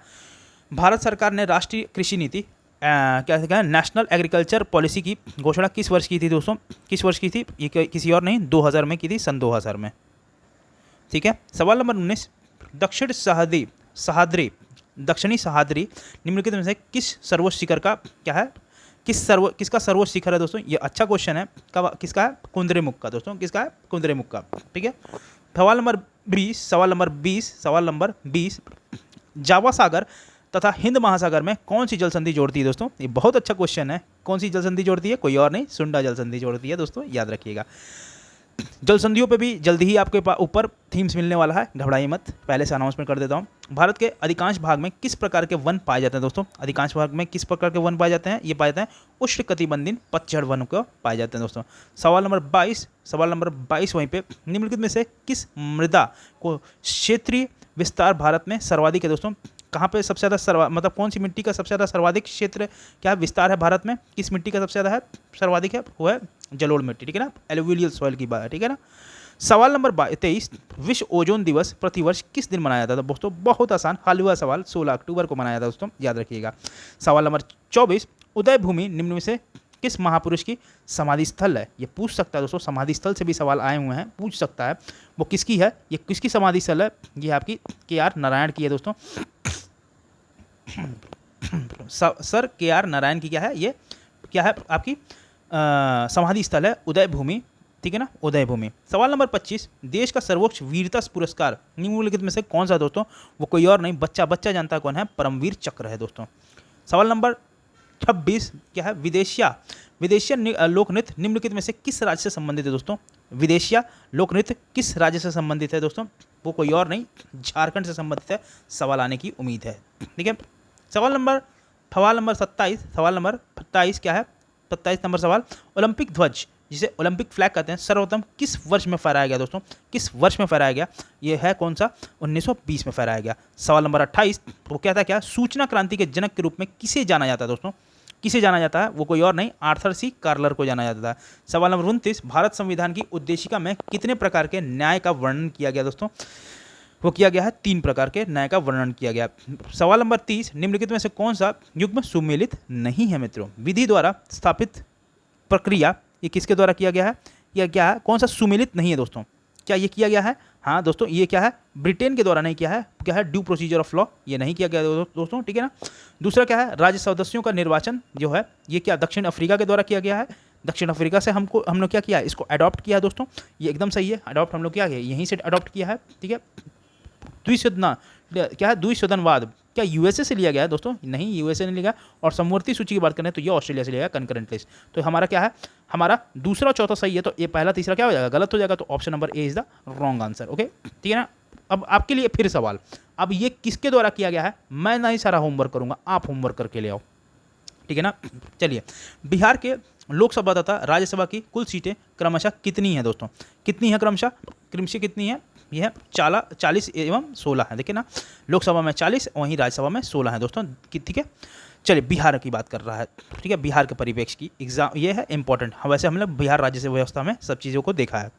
भारत सरकार ने राष्ट्रीय कृषि नीति क्या कहते हैं, नेशनल एग्रीकल्चर पॉलिसी की घोषणा किस वर्ष की थी दोस्तों? किस वर्ष की थी? ये किसी और नहीं, 2000 में की थी, सन 2000 में, ठीक है। सवाल नंबर 19, दक्षिणी सह्याद्री निम्नलिखित में से किस सर्वोच्च शिखर का क्या है? किसका सर्वोच्च शिखर है दोस्तों? ये अच्छा क्वेश्चन है, किसका है? कुद्रेमुख का दोस्तों, किसका है? कुद्रेमुख का, ठीक है। सवाल नंबर 20 जावा सागर तथा हिंद महासागर में कौन सी जल संधि जोड़ती है दोस्तों? ये बहुत अच्छा क्वेश्चन है, कौन सी जल संधि जोड़ती है? कोई और नहीं, सुंडा जल संधि जोड़ती है दोस्तों, याद रखिएगा। जल संधियों पे भी जल्दी ही आपके ऊपर थीम्स मिलने वाला है, घबराइए मत, पहले से अनाउंसमेंट कर देता हूँ। भारत के अधिकांश भाग में किस प्रकार के वन पाए जाते हैं दोस्तों? अधिकांश भाग में किस प्रकार के वन पाए जाते हैं? ये पाए जाते हैं उष्णकटिबंधीय पतझड़ वन को पाए जाते हैं दोस्तों। सवाल नंबर 22 वहीं पे, निम्नलिखित में से किस मृदा को क्षेत्रीय विस्तार भारत में सर्वाधिक है दोस्तों? कहाँ पे सबसे ज़्यादा मतलब कौन सी मिट्टी का सबसे ज़्यादा सर्वाधिक क्षेत्र क्या विस्तार है भारत में? किस मिट्टी का सबसे ज़्यादा है सर्वाधिक है? वो है जलोढ़ मिट्टी, ठीक है ना, एलुवियल सॉइल की बात है, ठीक है ना। सवाल नंबर 23, विश्व ओजोन दिवस प्रतिवर्ष किस दिन मनाया जाता था दोस्तों? बहुत आसान हलवा सवाल, 16 अक्टूबर को मनाया था दोस्तों, याद रखिएगा। सवाल नंबर 24, उदय भूमि निम्न में से किस महापुरुष की समाधि स्थल है? ये पूछ सकता है दोस्तों, समाधि स्थल से भी सवाल आए हुए हैं, पूछ सकता है। वो किसकी है? ये किसकी समाधि स्थल है? ये आपकी KR नारायण की है दोस्तों। सर KR नारायण की क्या है? ये क्या है आपकी समाधि स्थल है उदय भूमि, ठीक है ना, उदय भूमि। सवाल नंबर 25, देश का सर्वोच्च वीरता पुरस्कार निम्नलिखित में से कौन सा दोस्तों? वो कोई और नहीं, बच्चा जानता है कौन है, परमवीर चक्र है दोस्तों। सवाल नंबर 26 क्या है? विदेशिया लोकनृत्य निम्नलिखित में से किस राज्य से संबंधित है दोस्तों? विदेशिया लोकनृत्य किस राज्य से संबंधित है दोस्तों? वो कोई और नहीं, झारखंड से संबंधित है, सवाल आने की उम्मीद है, ठीक है। सवाल नंबर 27 क्या है? 27 नंबर सवाल, ओलंपिक ध्वज जिसे ओलंपिक फ्लैग कहते हैं सर्वप्रथम किस वर्ष में फहराया गया दोस्तों? किस वर्ष में फहराया गया? ये है कौन सा? 1920 में फहराया गया। सवाल नंबर 28, वो क्या था? क्या सूचना क्रांति के जनक के रूप में किसे जाना जाता है दोस्तों? किसे जाना जाता है? वो कोई और नहीं, आर्थर सी कार्लर को जाना जाता है। सवाल नंबर 29, भारत संविधान की उद्देशिका में कितने प्रकार के न्याय का वर्णन किया गया दोस्तों? वो किया गया है 3 प्रकार के न्याय का वर्णन किया गया। सवाल नंबर 30, निम्नलिखित में से कौन सा युग्म सुमेलित नहीं है मित्रों? विधि द्वारा स्थापित प्रक्रिया ये किसके द्वारा किया गया है? यह क्या है? कौन सा सुमेलित नहीं है दोस्तों? क्या ये किया गया है? हाँ दोस्तों, ये क्या है? ब्रिटेन के द्वारा नहीं किया है। क्या है? ड्यू प्रोसीजर ऑफ लॉ, ये नहीं किया गया दोस्तों, ठीक है ना। दूसरा क्या है? राज्य सदस्यों का निर्वाचन जो है ये क्या दक्षिण अफ्रीका के द्वारा किया गया है। दक्षिण अफ्रीका से हम लोग क्या किया है? इसको अडॉप्ट किया है दोस्तों, ये एकदम सही है, अडॉप्ट हम लोग क्या किया, यहीं से अडॉप्ट किया है, ठीक है। क्या है? द्विसदनवाद क्या यूएसए से लिया गया है दोस्तों? नहीं, यूएसए नहीं लिया गया। और समवर्ती सूची की बात करें तो ये ऑस्ट्रेलिया से लिया गया कंकरेंट लिस्ट। तो हमारा क्या है, हमारा दूसरा चौथा सही है, तो ये पहला तीसरा क्या हो जाएगा, गलत हो जाएगा। तो option number A is the wrong answer. Okay, ठीक है ना। अब आपके लिए फिर सवाल, अब ये किसके द्वारा किया गया है, मैं नहीं सारा होमवर्क करूंगा, आप होमवर्क करके ले आओ, ठीक है ना। चलिए, बिहार के लोकसभा तथा राज्यसभा की कुल सीटें क्रमशः कितनी है दोस्तों? कितनी है क्रमशः? कितनी है? यह 40 एवं 16 है। देखिए ना, लोकसभा में 40, वहीं राज्यसभा में 16 है दोस्तों, ठीक है। चलिए, बिहार की बात कर रहा है, ठीक है, बिहार के परिप्रेक्ष्य की एग्जाम ये है इंपॉर्टेंट। वैसे हमने बिहार राज्य से व्यवस्था में सब चीज़ों को देखा है,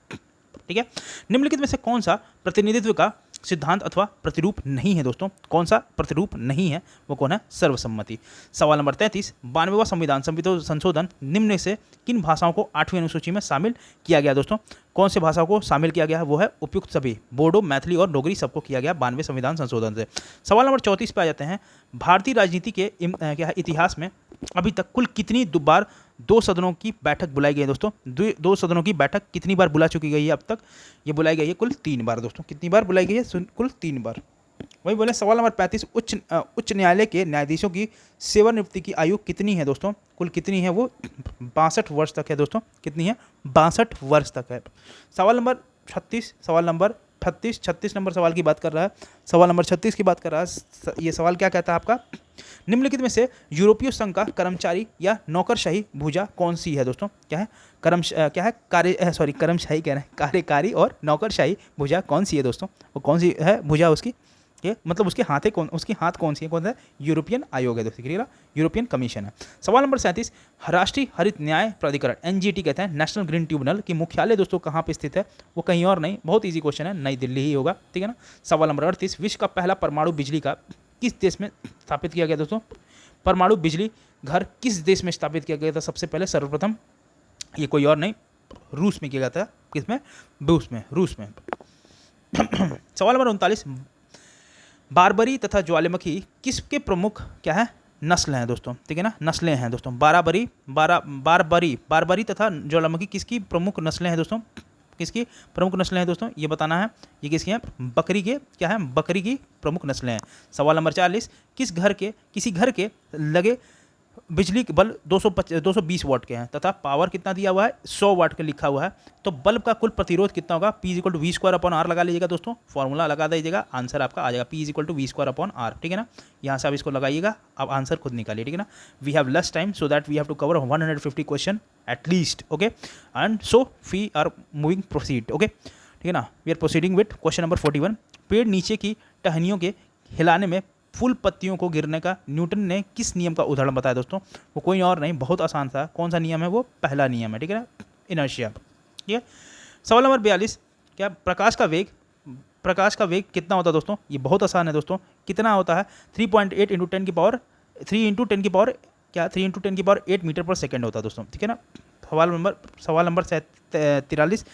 ठीक है। निम्नलिखित में से कौन सा प्रतिनिधित्व का सिद्धांत अथवा प्रतिरूप नहीं है दोस्तों? कौन सा प्रतिरूप नहीं है? वो कौन है? सर्वसम्मति। सवाल नंबर 33, 92वां संविधान संशोधन निम्न से किन भाषाओं को 8वीं अनुसूची में शामिल किया गया दोस्तों? कौन से भाषाओं को शामिल किया गया है? वो है उपयुक्त सभी, बोडो, मैथिली और डोगरी सबको किया गया 92वें संविधान संशोधन से। सवाल नंबर 34 पे आ जाते हैं, भारतीय राजनीति के क्या है इतिहास में अभी तक कुल कितनी बार 2 सदनों की बैठक बुलाई गई है दोस्तों? 2 सदनों की बैठक कितनी बार बुला चुकी गई है अब तक? ये बुलाई गई है कुल 3 बार दोस्तों। कितनी बार बुलाई गई है? कुल 3 बार। वही बोले सवाल नंबर 35, उच्च न्यायालय के न्यायाधीशों की सेवानिवृत्ति की आयु कितनी है दोस्तों? कुल कितनी है? वो 62 वर्ष तक है दोस्तों। कितनी है? 62 वर्ष तक है। सवाल नंबर 36 नंबर सवाल की बात कर रहा है। सवाल नंबर 36 की बात कर रहा है। ये सवाल क्या कहता है आपका, निम्नलिखित में से यूरोपीय संघ का कर्मचारी या नौकरशाही भुजा कौन सी है दोस्तों? क्या है? कर्मशाही कह रहे हैं, कार्यकारी और नौकरशाही भुजा कौन सी है दोस्तों? वो कौन सी है भुजा उसकी? ये मतलब उसके हाथ कौन सी है? कौन सा है? यूरोपियन आयोग है दोस्तों, क्लियर, यूरोपियन कमीशन है। सवाल नंबर 37, राष्ट्रीय हरित न्याय प्राधिकरण एनजीटी कहते हैं, नेशनल ग्रीन ट्रिब्यूनल की मुख्यालय दोस्तों कहाँ पे स्थित है? वो कहीं और नहीं, बहुत ईजी क्वेश्चन है, नई दिल्ली ही होगा, ठीक है ना। सवाल नंबर 38, विश्व का पहला परमाणु बिजली का किस देश में स्थापित किया गया दोस्तों? परमाणु बिजली घर किस देश में स्थापित किया गया था सबसे पहले, सर्वप्रथम? ये कोई और नहीं, रूस में किया गया था। किसमें? रूस में। सवाल नंबर 39, बारबरी तथा ज्वालामुखी किसके प्रमुख क्या है नस्ल हैं दोस्तों? ठीक है ना, नस्लें हैं दोस्तों। बारबरी तथा ज्वालामुखी किसकी प्रमुख नस्लें हैं दोस्तों? किसकी प्रमुख नस्लें हैं दोस्तों? ये बताना है। ये किसकी हैं? बकरी के क्या है? बकरी की प्रमुख नस्लें हैं। सवाल नंबर 40, किसी घर के लगे बिजली के बल्ब 220 वाट के हैं तथा पावर कितना दिया हुआ है? 100 वाट का लिखा हुआ है। तो बल्ब का कुल प्रतिरोध कितना होगा? P = V²/R लगा लीजिएगा दोस्तों, फॉर्मूला लगा दीजिएगा, आंसर आपका आ जाएगा P = V²/R, ठीक है ना। यहाँ से आप इसको लगाइएगा, अब आंसर खुद निकालिए, ठीक है ना। We have less time so that we have to cover 150 question at least, okay, and so we are moving proceed, okay, ठीक है ना। We are proceeding with question number 41, पेड़ नीचे की टहनियों के हिलाने में फूल पत्तियों को गिरने का न्यूटन ने किस नियम का उदाहरण बताया दोस्तों? वो कोई और नहीं, बहुत आसान था। कौन सा नियम है? वो पहला नियम है, ठीक है ना, इनर्शिया, ठीक है। सवाल नंबर 42, क्या प्रकाश का वेग कितना होता है दोस्तों? ये बहुत आसान है दोस्तों। कितना होता है? 3.8 × 10 की पावर 8 मीटर पर सेकेंड होता है दोस्तों, ठीक है ना। सवाल नंबर 43,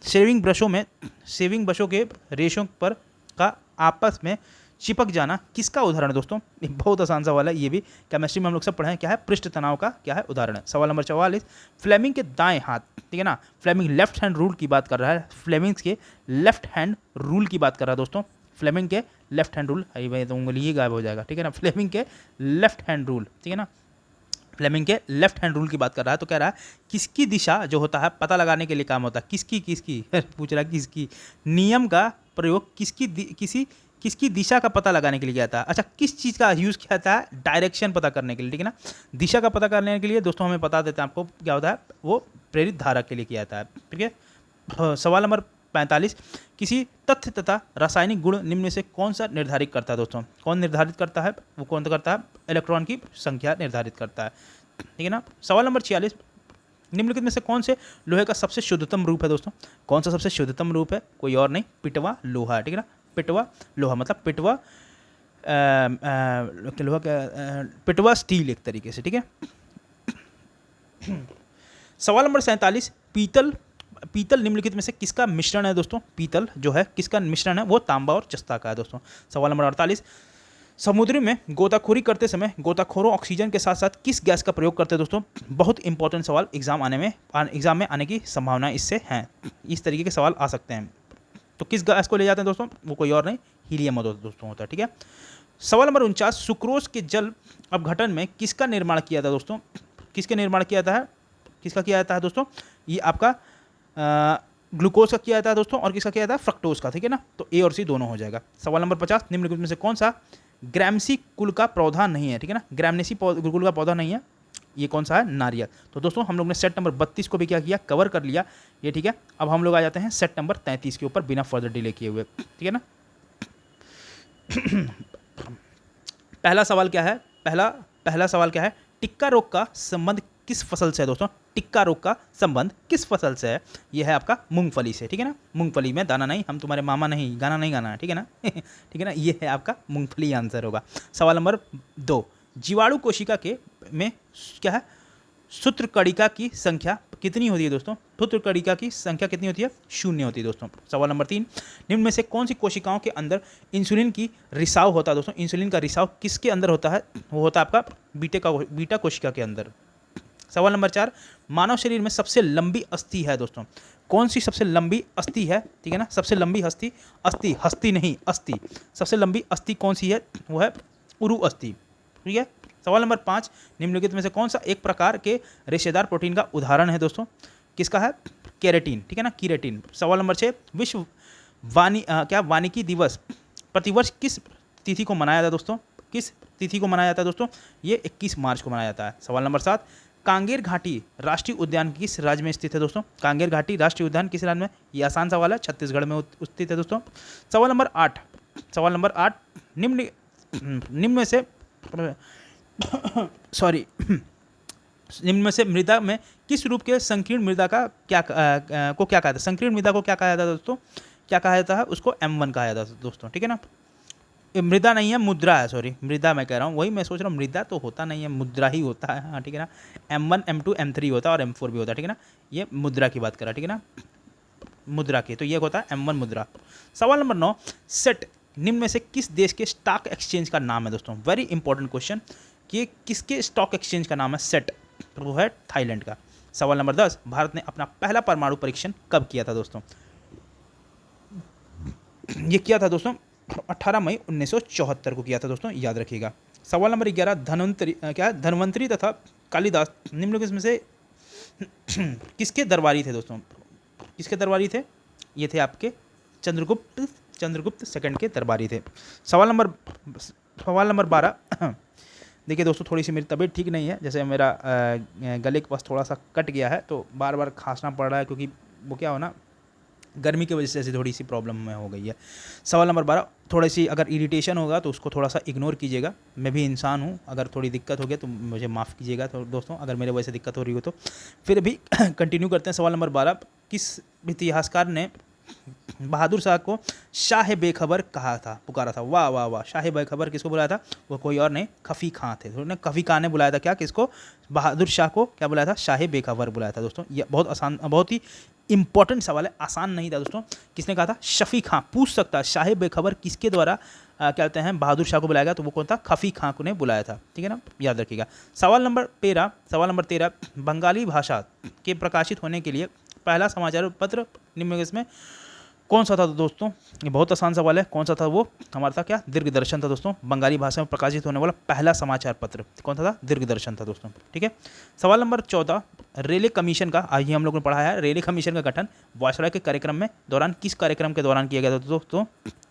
शेविंग ब्रशों के रेशों पर का आपस में चिपक जाना किसका उदाहरण है दोस्तों? ये बहुत आसान सवाल है, ये भी केमिस्ट्री में हम लोग सब पढ़े हैं। क्या है? पृष्ठ तनाव का क्या है उदाहरण है। सवाल नंबर 44, फ्लेमिंग के दाएं हाथ, ठीक है ना, फ्लेमिंग लेफ्ट हैंड रूल की बात कर रहा है। फ्लेमिंग्स के लेफ्ट हैंड रूल की बात कर रहा है दोस्तों। फ्लेमिंग के लेफ्ट हैंड रूल, भाई तो उंगली ही गायब हो जाएगा, ठीक है ना। फ्लेमिंग के लेफ्ट हैंड रूल, ठीक है ना, फ्लेमिंग के लेफ्ट हैंड रूल की बात कर रहा है। तो कह रहा है किसकी दिशा जो होता है पता लगाने के लिए काम होता है। किसकी पूछ रहा है किसकी, नियम का प्रयोग किसकी दिशा का पता लगाने के लिए किया था। अच्छा, किस चीज़ का यूज़ किया था? डायरेक्शन पता करने के लिए, ठीक है ना। दिशा का पता करने के लिए दोस्तों हमें बता देते हैं आपको क्या होता है, वो प्रेरित धारा के लिए किया था, ठीक है। सवाल नंबर 45, किसी तथ्य तथा रासायनिक गुण निम्न में से कौन सा निर्धारित करता है दोस्तों? कौन निर्धारित करता है? वो कौन करता है? इलेक्ट्रॉन की संख्या निर्धारित करता है, ठीक है ना। सवाल नंबर 46, निम्नलिखित में से कौन से लोहे का सबसे शुद्धतम रूप है दोस्तों? कौन सा सबसे शुद्धतम रूप है? कोई और नहीं, पिटवा लोहा, ठीक है ना। पिटवा लोहा मतलब पिटवा स्टील एक तरीके से, ठीक है। सवाल नंबर 47, पीतल निम्नलिखित में से किसका मिश्रण है दोस्तों? पीतल जो है किसका मिश्रण है? वो तांबा और जस्ता का है दोस्तों। सवाल नंबर 48, समुद्र में गोताखोरी करते समय गोताखोरों ऑक्सीजन के साथ साथ किस गैस का प्रयोग करते हैं दोस्तों? बहुत इंपॉर्टेंट सवाल, एग्जाम में आने की संभावना इससे है। इस तरीके के सवाल आ सकते हैं। तो किस गैस को ले जाते हैं दोस्तों? वो कोई और नहीं, हीलियम दोस्तों होता है, ठीक है। सवाल नंबर 49, सुक्रोज के जल अपघटन में किसका निर्माण किया था दोस्तों? किसके निर्माण किया था? किसका किया जाता है दोस्तों? ये आपका ग्लूकोज का किया जाता है दोस्तों, और किसका किया जाता है? फ्रक्टोज का, ठीक है ना। तो ए और सी दोनों हो जाएगा। सवाल नंबर 50, निम्नलिखित में से कौन सा ग्रैमसी कुल का पौधा नहीं है? ठीक है ना, ग्रैमनेसी कुल का पौधा नहीं है, ये कौन सा है? नारियल। तो दोस्तों हम लोग ने सेट नंबर 32 को भी क्या किया? कवर कर लिया ये, ठीक है। अब हम लोग आ जाते हैं सेट नंबर 33 के ऊपर बिना फर्दर डिले किए हुए, ठीक है ना। पहला सवाल क्या है? पहला सवाल क्या है? टिक्का रोग का संबंध किस फसल से है दोस्तों? टिक्का रोग का संबंध किस फसल से है? यह है आपका मूंगफली से, ठीक है ना। मूंगफली में दाना नहीं, हम तुम्हारे मामा नहीं, गाना नहीं गाना है, ठीक है ना। ठीक है ना, ये है आपका मूंगफली आंसर होगा। सवाल नंबर 2, जीवाणु कोशिका के में क्या है? सूत्रकणिका की संख्या कितनी होती है दोस्तों? सूत्रकणिका की संख्या कितनी होती है? 0 होती है दोस्तों। सवाल नंबर 3, निम्न में से कौन सी कोशिकाओं के अंदर इंसुलिन की रिसाव होता है दोस्तों? इंसुलिन का रिसाव किसके अंदर होता है? वो होता है आपका बीटा कोशिका के अंदर। सवाल नंबर 4, मानव शरीर में सबसे लंबी अस्थि है दोस्तों, कौन सी सबसे लंबी अस्थि है? ठीक है ना, सबसे लंबी हस्ती नहीं, अस्थि, सबसे लंबी अस्थि कौन सी है? वो है उरु अस्थि, ठीक है। सवाल नंबर 5, निम्नलिखित में से कौन सा एक प्रकार के रेशेदार प्रोटीन का उदाहरण है दोस्तों? किसका है? केराटिन, ठीक है ना, केराटिन। सवाल नंबर 6, विश्व वानिकी दिवस प्रतिवर्ष किस तिथि को मनाया जाता है दोस्तों? किस तिथि को मनाया जाता है दोस्तों? ये 21 मार्च को मनाया जाता है। सवाल नंबर 7, कांगेर घाटी राष्ट्रीय उद्यान किस राज्य में स्थित है दोस्तों? कांगेर घाटी राष्ट्रीय उद्यान किस राज्य में? ये आसान सवाल है, छत्तीसगढ़ में स्थित है दोस्तों। सवाल नंबर 8, निम्न में से सॉरी निम्न में से मृदा में किस रूप के संकीर्ण मृदा का क्या कहा था? संकीर्ण मृदा को क्या कहा जाता है दोस्तों? क्या कहा जाता है? उसको M1 कहा जाता है दोस्तों, ठीक है ना। मृदा नहीं है, मुद्रा है, सॉरी मृदा मैं कह रहा हूँ, वही मैं सोच रहा हूँ, मृदा तो होता नहीं है, मुद्रा ही होता है, हाँ ठीक है ना। M1 M2 M3 होता है और M4 भी होता है, ठीक है ना। ये मुद्रा की बात कर रहा है, ठीक है ना, मुद्रा की, तो ये होता है M1 मुद्रा। सवाल नंबर 9, सेट निम्न में से किस देश के स्टॉक एक्सचेंज का नाम है दोस्तों? वेरी इंपॉर्टेंट क्वेश्चन, कि किसके स्टॉक एक्सचेंज का नाम है सेट? वो है थाईलैंड का। सवाल नंबर 10, भारत ने अपना पहला परमाणु परीक्षण कब किया था दोस्तों? ये किया था दोस्तों 18 मई 1974 को किया था दोस्तों, याद रखिएगा। सवाल नंबर 11, धन्वंतरी तथा कालिदास निम्नलिखित में से किसके दरबारी थे दोस्तों? किसके दरबारी थे? ये थे आपके चंद्रगुप्त सेकंड के दरबारी थे। सवाल नंबर 12, देखिए दोस्तों, थोड़ी सी मेरी तबीयत ठीक नहीं है, जैसे मेरा गले के पास थोड़ा सा कट गया है, तो बार बार खांसना पड़ रहा है, क्योंकि वो क्या हो ना, गर्मी की वजह से ऐसी थोड़ी सी प्रॉब्लम में हो गई है। सवाल नंबर 12, थोड़ी सी अगर इरिटेशन होगा तो उसको थोड़ा सा इग्नोर कीजिएगा, मैं भी इंसान हूँ, अगर थोड़ी दिक्कत हो गया तो मुझे माफ़ कीजिएगा। तो दोस्तों अगर मेरे वजह से दिक्कत हो रही हो तो फिर भी कंटिन्यू करते हैं। सवाल नंबर 12, किस इतिहासकार ने बहादुर शाह को शाह बेखबर कहा था, पुकारा था? वाह वाह वाह, शाह बेखबर किसको बुलाया था? वो कोई और नहीं, खफी खां थे। तो खफी खां ने बुलाया था क्या, किसको? बहादुर शाह को क्या बुलाया था? शाह बेखबर बुलाया था दोस्तों। ये बहुत आसान, बहुत ही इंपॉर्टेंट सवाल है, आसान नहीं था दोस्तों। किसने कहा था? शफी खां। पूछ सकता है शाह बेखबर किसके द्वारा क्या कहते हैं बहादुर शाह को बुलाया गया, तो वो कौन था? खफी खां को ने बुलाया था, ठीक है ना, याद रखिएगा। सवाल नंबर 13, बंगाली भाषा के प्रकाशित होने के लिए पहला समाचार पत्र निम्न में कौन सा था दोस्तों? ये बहुत आसान सवाल है, कौन सा था? वो हमारा था क्या? दीर्घदर्शन था दोस्तों। बंगाली भाषा में प्रकाशित होने वाला पहला समाचार पत्र कौन सा था? दीर्घदर्शन था दोस्तों, ठीक है। सवाल नंबर 14, रेले कमीशन का, आज ही हम लोगों ने पढ़ा है, रेले कमीशन का गठन वायसराय के कार्यक्रम में दौरान किस कार्यक्रम के दौरान किया गया था दोस्तों?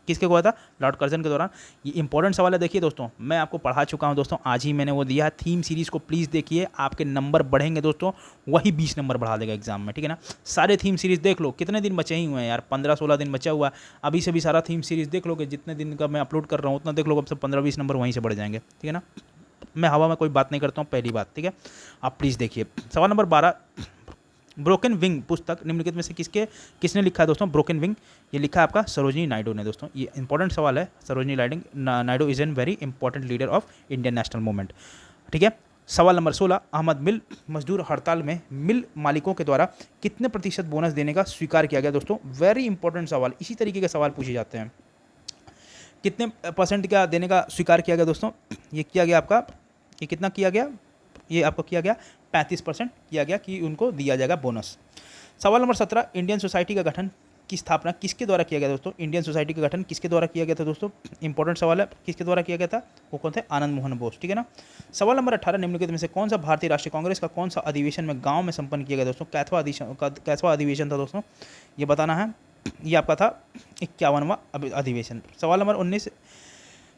किसके हुआ था? लॉर्ड कर्जन के दौरान। ये इंपॉर्टेंट सवाल है, देखिए दोस्तों, मैं आपको पढ़ा चुका हूँ दोस्तों, आज ही मैंने वो दिया है। थीम सीरीज़ को प्लीज़ देखिए, आपके नंबर बढ़ेंगे दोस्तों, वही 20 नंबर बढ़ा देगा एग्जाम में, ठीक है ना। सारे थीम सीरीज़ देख लो, कितने दिन बचे ही हुए हैं यार, 15-16 दिन बचा हुआ है, अभी से भी सारा थीम सीरीज़ देख लोगे, जितने दिन का मैं अपलोड कर रहा हूँ उतना देख लो, अब से 15-20 नंबर वहीं से बढ़ जाएंगे, ठीक है ना। मैं हवा में कोई बात नहीं करता हूँ, पहली बात, ठीक है, आप प्लीज़ देखिए। सवाल नंबर 12, ब्रोकन विंग पुस्तक निम्नलिखित में से किसने लिखा है दोस्तों? ब्रोकन विंग, ये लिखा है आपका सरोजनी नायडू ने दोस्तों। ये इंपॉर्टेंट सवाल है, Sarojini Naidu is an very important leader of Indian national movement, ठीक है। सवाल नंबर 16, अहमद मिल मजदूर हड़ताल में मिल मालिकों के द्वारा कितने प्रतिशत बोनस देने का स्वीकार किया गया दोस्तों? वेरी इंपॉर्टेंट सवाल, इसी तरीके के सवाल पूछे जाते हैं। कितने परसेंट का देने का स्वीकार किया गया दोस्तों? ये किया गया आपका, ये कितना किया गया? ये आपको किया गया 35% किया गया कि उनको दिया जाएगा बोनस। सवाल नंबर 17, इंडियन सोसाइटी का गठन की स्थापना किसके द्वारा किया गया दोस्तों? इंडियन सोसाइटी का गठन किसके द्वारा किया गया था दोस्तों? इंपॉर्टेंट सवाल है, किसके द्वारा किया गया था? वो कौन थे? आनंद मोहन बोस, ठीक है ना। सवाल नंबर 18, निम्नलिखित में से कौन सा भारतीय राष्ट्रीय कांग्रेस का कौन सा अधिवेशन में गांव में संपन्न किया गया दोस्तों? कैथवा अधिवेशन था दोस्तों, ये बताना है। ये आपका था 51वां अधिवेशन। सवाल नंबर 19,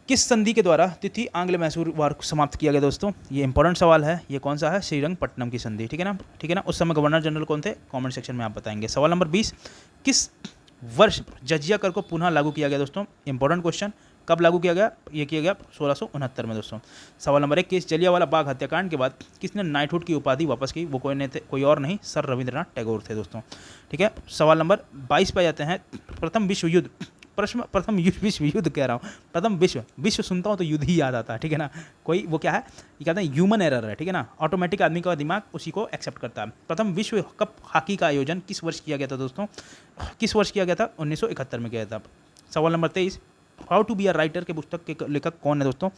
किस संधि के द्वारा तिथि आंग्ल मैसूर वार को समाप्त किया गया दोस्तों? ये इंपॉर्टेंट सवाल है। ये कौन सा है? श्रीरंगपट्टनम की संधि, ठीक है ना, ठीक है ना। उस समय गवर्नर जनरल कौन थे? कमेंट सेक्शन में आप बताएंगे। सवाल नंबर 20, किस वर्ष जजिया कर को पुनः लागू किया गया दोस्तों? इंपॉर्टेंट क्वेश्चन, कब लागू किया गया? ये किया गया 1669 में दोस्तों। सवाल नंबर 21, जलियांवाला बाग हत्याकांड के बाद किसने नाइटहुड की उपाधि वापस की? वो कोई और नहीं, सर रविंद्रनाथ टैगोर थे दोस्तों, ठीक है। सवाल नंबर 22 पे जाते हैं। प्रथम विश्व युद्ध कह रहा हूँ, प्रथम विश्व सुनता हूँ तो युद्ध ही याद आता है, ठीक है ना। कोई वो क्या है, ये कहते हैं ह्यूमन एरर है, ठीक है ना। ऑटोमेटिक आदमी का दिमाग उसी को एक्सेप्ट करता है। प्रथम विश्व कप हॉकी का आयोजन किस वर्ष किया गया था दोस्तों? किस वर्ष किया गया था? 1971 में किया था। सवाल नंबर 23, how to be a writer के पुस्तक के लेखक कौन है दोस्तों?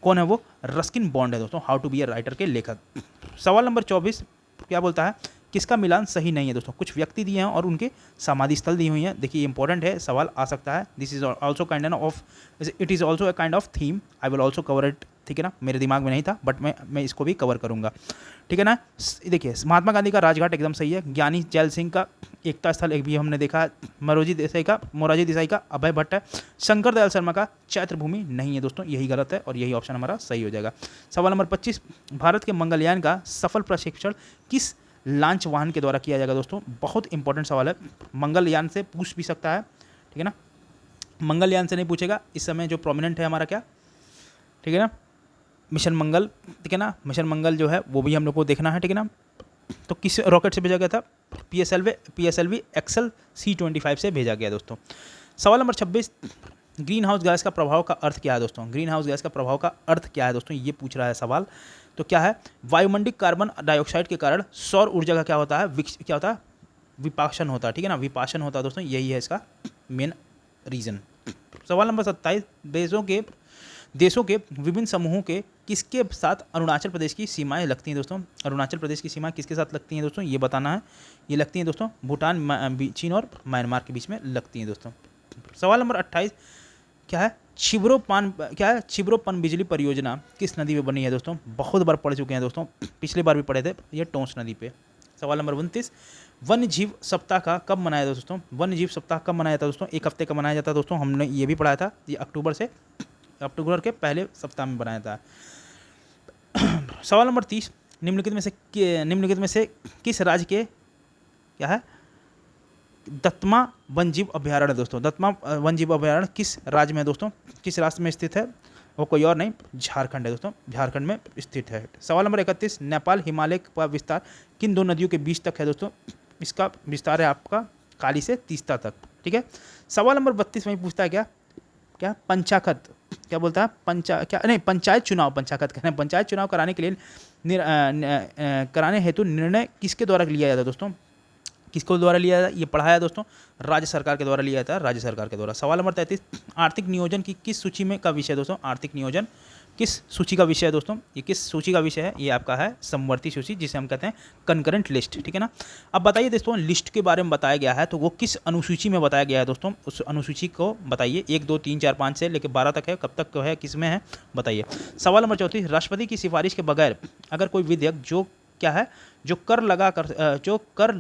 कौन है वो? रस्किन बॉन्ड है दोस्तों, how to be a writer के लेखक। सवाल नंबर 24 क्या बोलता है? किसका मिलान सही नहीं है दोस्तों? कुछ व्यक्ति दिए हैं और उनके समाधि स्थल दी हुई हैं। देखिए इंपॉर्टेंट है, सवाल आ सकता है। This is also kind of, it is also a kind of theme, I will also cover it, ठीक है ना। मेरे दिमाग में नहीं था बट मैं इसको भी कवर करूंगा, ठीक है ना। देखिए महात्मा गांधी का राजघाट एकदम सही है। ज्ञानी जैल सिंह का एकता स्थल एक भी हमने देखा है। मोरारजी देसाई का अभय भट्ट है। शंकर दयाल शर्मा का चैत्र भूमि नहीं है दोस्तों, यही गलत है और यही ऑप्शन हमारा सही हो जाएगा। सवाल नंबर 25, भारत के मंगलयान का सफल प्रशिक्षण किस लॉन्च वाहन के द्वारा किया जाएगा दोस्तों? बहुत इंपॉर्टेंट सवाल है, मंगलयान से पूछ भी सकता है, ठीक है ना। मंगलयान से नहीं पूछेगा, इस समय जो प्रोमिनेंट है हमारा क्या, ठीक है ना, मिशन मंगल, ठीक है ना। मिशन मंगल जो है वो भी हम लोग को देखना है, ठीक है ना। तो किस रॉकेट से भेजा गया था? PSLV एक्सल C-25 से भेजा गया दोस्तों। सवाल नंबर 26, ग्रीन हाउस गैस का प्रभाव का अर्थ क्या है दोस्तों? ग्रीन हाउस गैस का प्रभाव का अर्थ क्या है दोस्तों, ये पूछ रहा है सवाल। तो क्या है? वायुमंडलीय कार्बन डाइऑक्साइड के कारण सौर ऊर्जा का क्या होता है? क्या होता है? विपाशन होता है, ठीक है ना, विपाशन होता है दोस्तों, यही है इसका मेन रीजन। सवाल नंबर 27, देशों के विभिन्न समूहों के किसके साथ अरुणाचल प्रदेश की सीमाएं लगती हैं दोस्तों? अरुणाचल प्रदेश की सीमाएं किसके साथ लगती हैं दोस्तों, ये बताना है। ये लगती हैं दोस्तों भूटान, चीन और म्यांमार के बीच में लगती हैं दोस्तों। सवाल नंबर 28, क्या है? छिब्रोपन बिजली परियोजना किस नदी पे बनी है दोस्तों? बहुत बार पढ़ चुके हैं दोस्तों, पिछली बार भी पढ़े थे, ये टोंस नदी पे। सवाल नंबर 29, वन्य जीव सप्ताह का कब मनाया जाता दोस्तों? वन्य जीव सप्ताह कब मनाया जाता दोस्तों? एक हफ्ते का मनाया जाता है दोस्तों, हमने ये भी पढ़ाया था। ये अक्टूबर के पहले सप्ताह में बनाया था। सवाल नंबर 30, निम्नलिखित में से किस राज्य के क्या है दत्मा वन्यजीव अभ्यारण्य दोस्तों? दत्मा वन्यजीव अभ्यारण्य किस राज्य में है दोस्तों? किस राष्ट्र में स्थित है? वो कोई और नहीं, झारखंड है दोस्तों, झारखंड में स्थित है। सवाल नंबर 31, नेपाल हिमालय का विस्तार किन दो नदियों के बीच तक है दोस्तों? इसका विस्तार है आपका काली से तीस्ता तक, ठीक है। सवाल नंबर 32 में पूछता है क्या पंचाखत, क्या बोलता है? पंचायत चुनाव कराने के लिए कराने हेतु निर्णय किसके द्वारा लिया जाता है दोस्तों? किसको द्वारा लिया जाता है? ये पढ़ाया दोस्तों, राज्य सरकार के द्वारा लिया जाता है, राज्य सरकार के द्वारा। सवाल नंबर 33, आर्थिक नियोजन की किस सूची में का विषय दोस्तों? आर्थिक नियोजन किस सूची का विषय है दोस्तों? ये किस सूची का विषय है? ये आपका है समवर्ती सूची, जिसे हम कहते हैं कंकरेंट लिस्ट, ठीक है ना। अब बताइए दोस्तों, लिस्ट के बारे में बताया गया है तो वो किस अनुसूची में बताया गया है दोस्तों? उस अनुसूची को बताइए, 1 2 3 4 5 से लेकर 12 तक है, कब तक है, किस में है, बताइए। सवाल नंबर 34, राष्ट्रपति की सिफारिश के बगैर अगर कोई विधेयक जो कर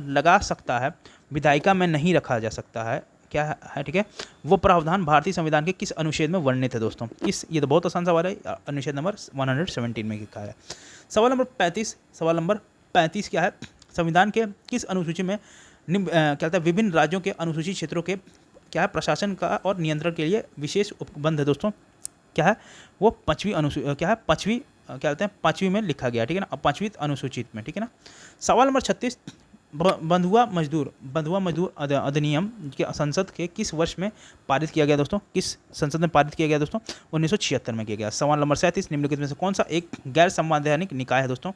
लगा सकता है विधायिका में नहीं रखा जा सकता है, क्या है, ठीक है, वो प्रावधान भारतीय संविधान के किस अनुच्छेद में वर्णित है दोस्तों? ये तो बहुत आसान सवाल है, अनुच्छेद नंबर 117 में लिखा है। सवाल नंबर 35 क्या है? संविधान के किस अनुसूची में क्या कहता है विभिन्न राज्यों के अनुसूचित क्षेत्रों के क्या है प्रशासन का और नियंत्रण के लिए विशेष उपबंध है दोस्तों? क्या है वो? पाँचवीं में लिखा गया, ठीक है ना, 5वीं अनुसूचित में, ठीक है ना। सवाल नंबर 36, बंधुआ मजदूर अधिनियम के संसद के किस वर्ष में पारित किया गया दोस्तों? किस संसद में पारित किया गया दोस्तों? 1976 में किया गया। सवाल नंबर 37, निम्नलिखित में से कौन सा एक गैर संवैधानिक निकाय है दोस्तों?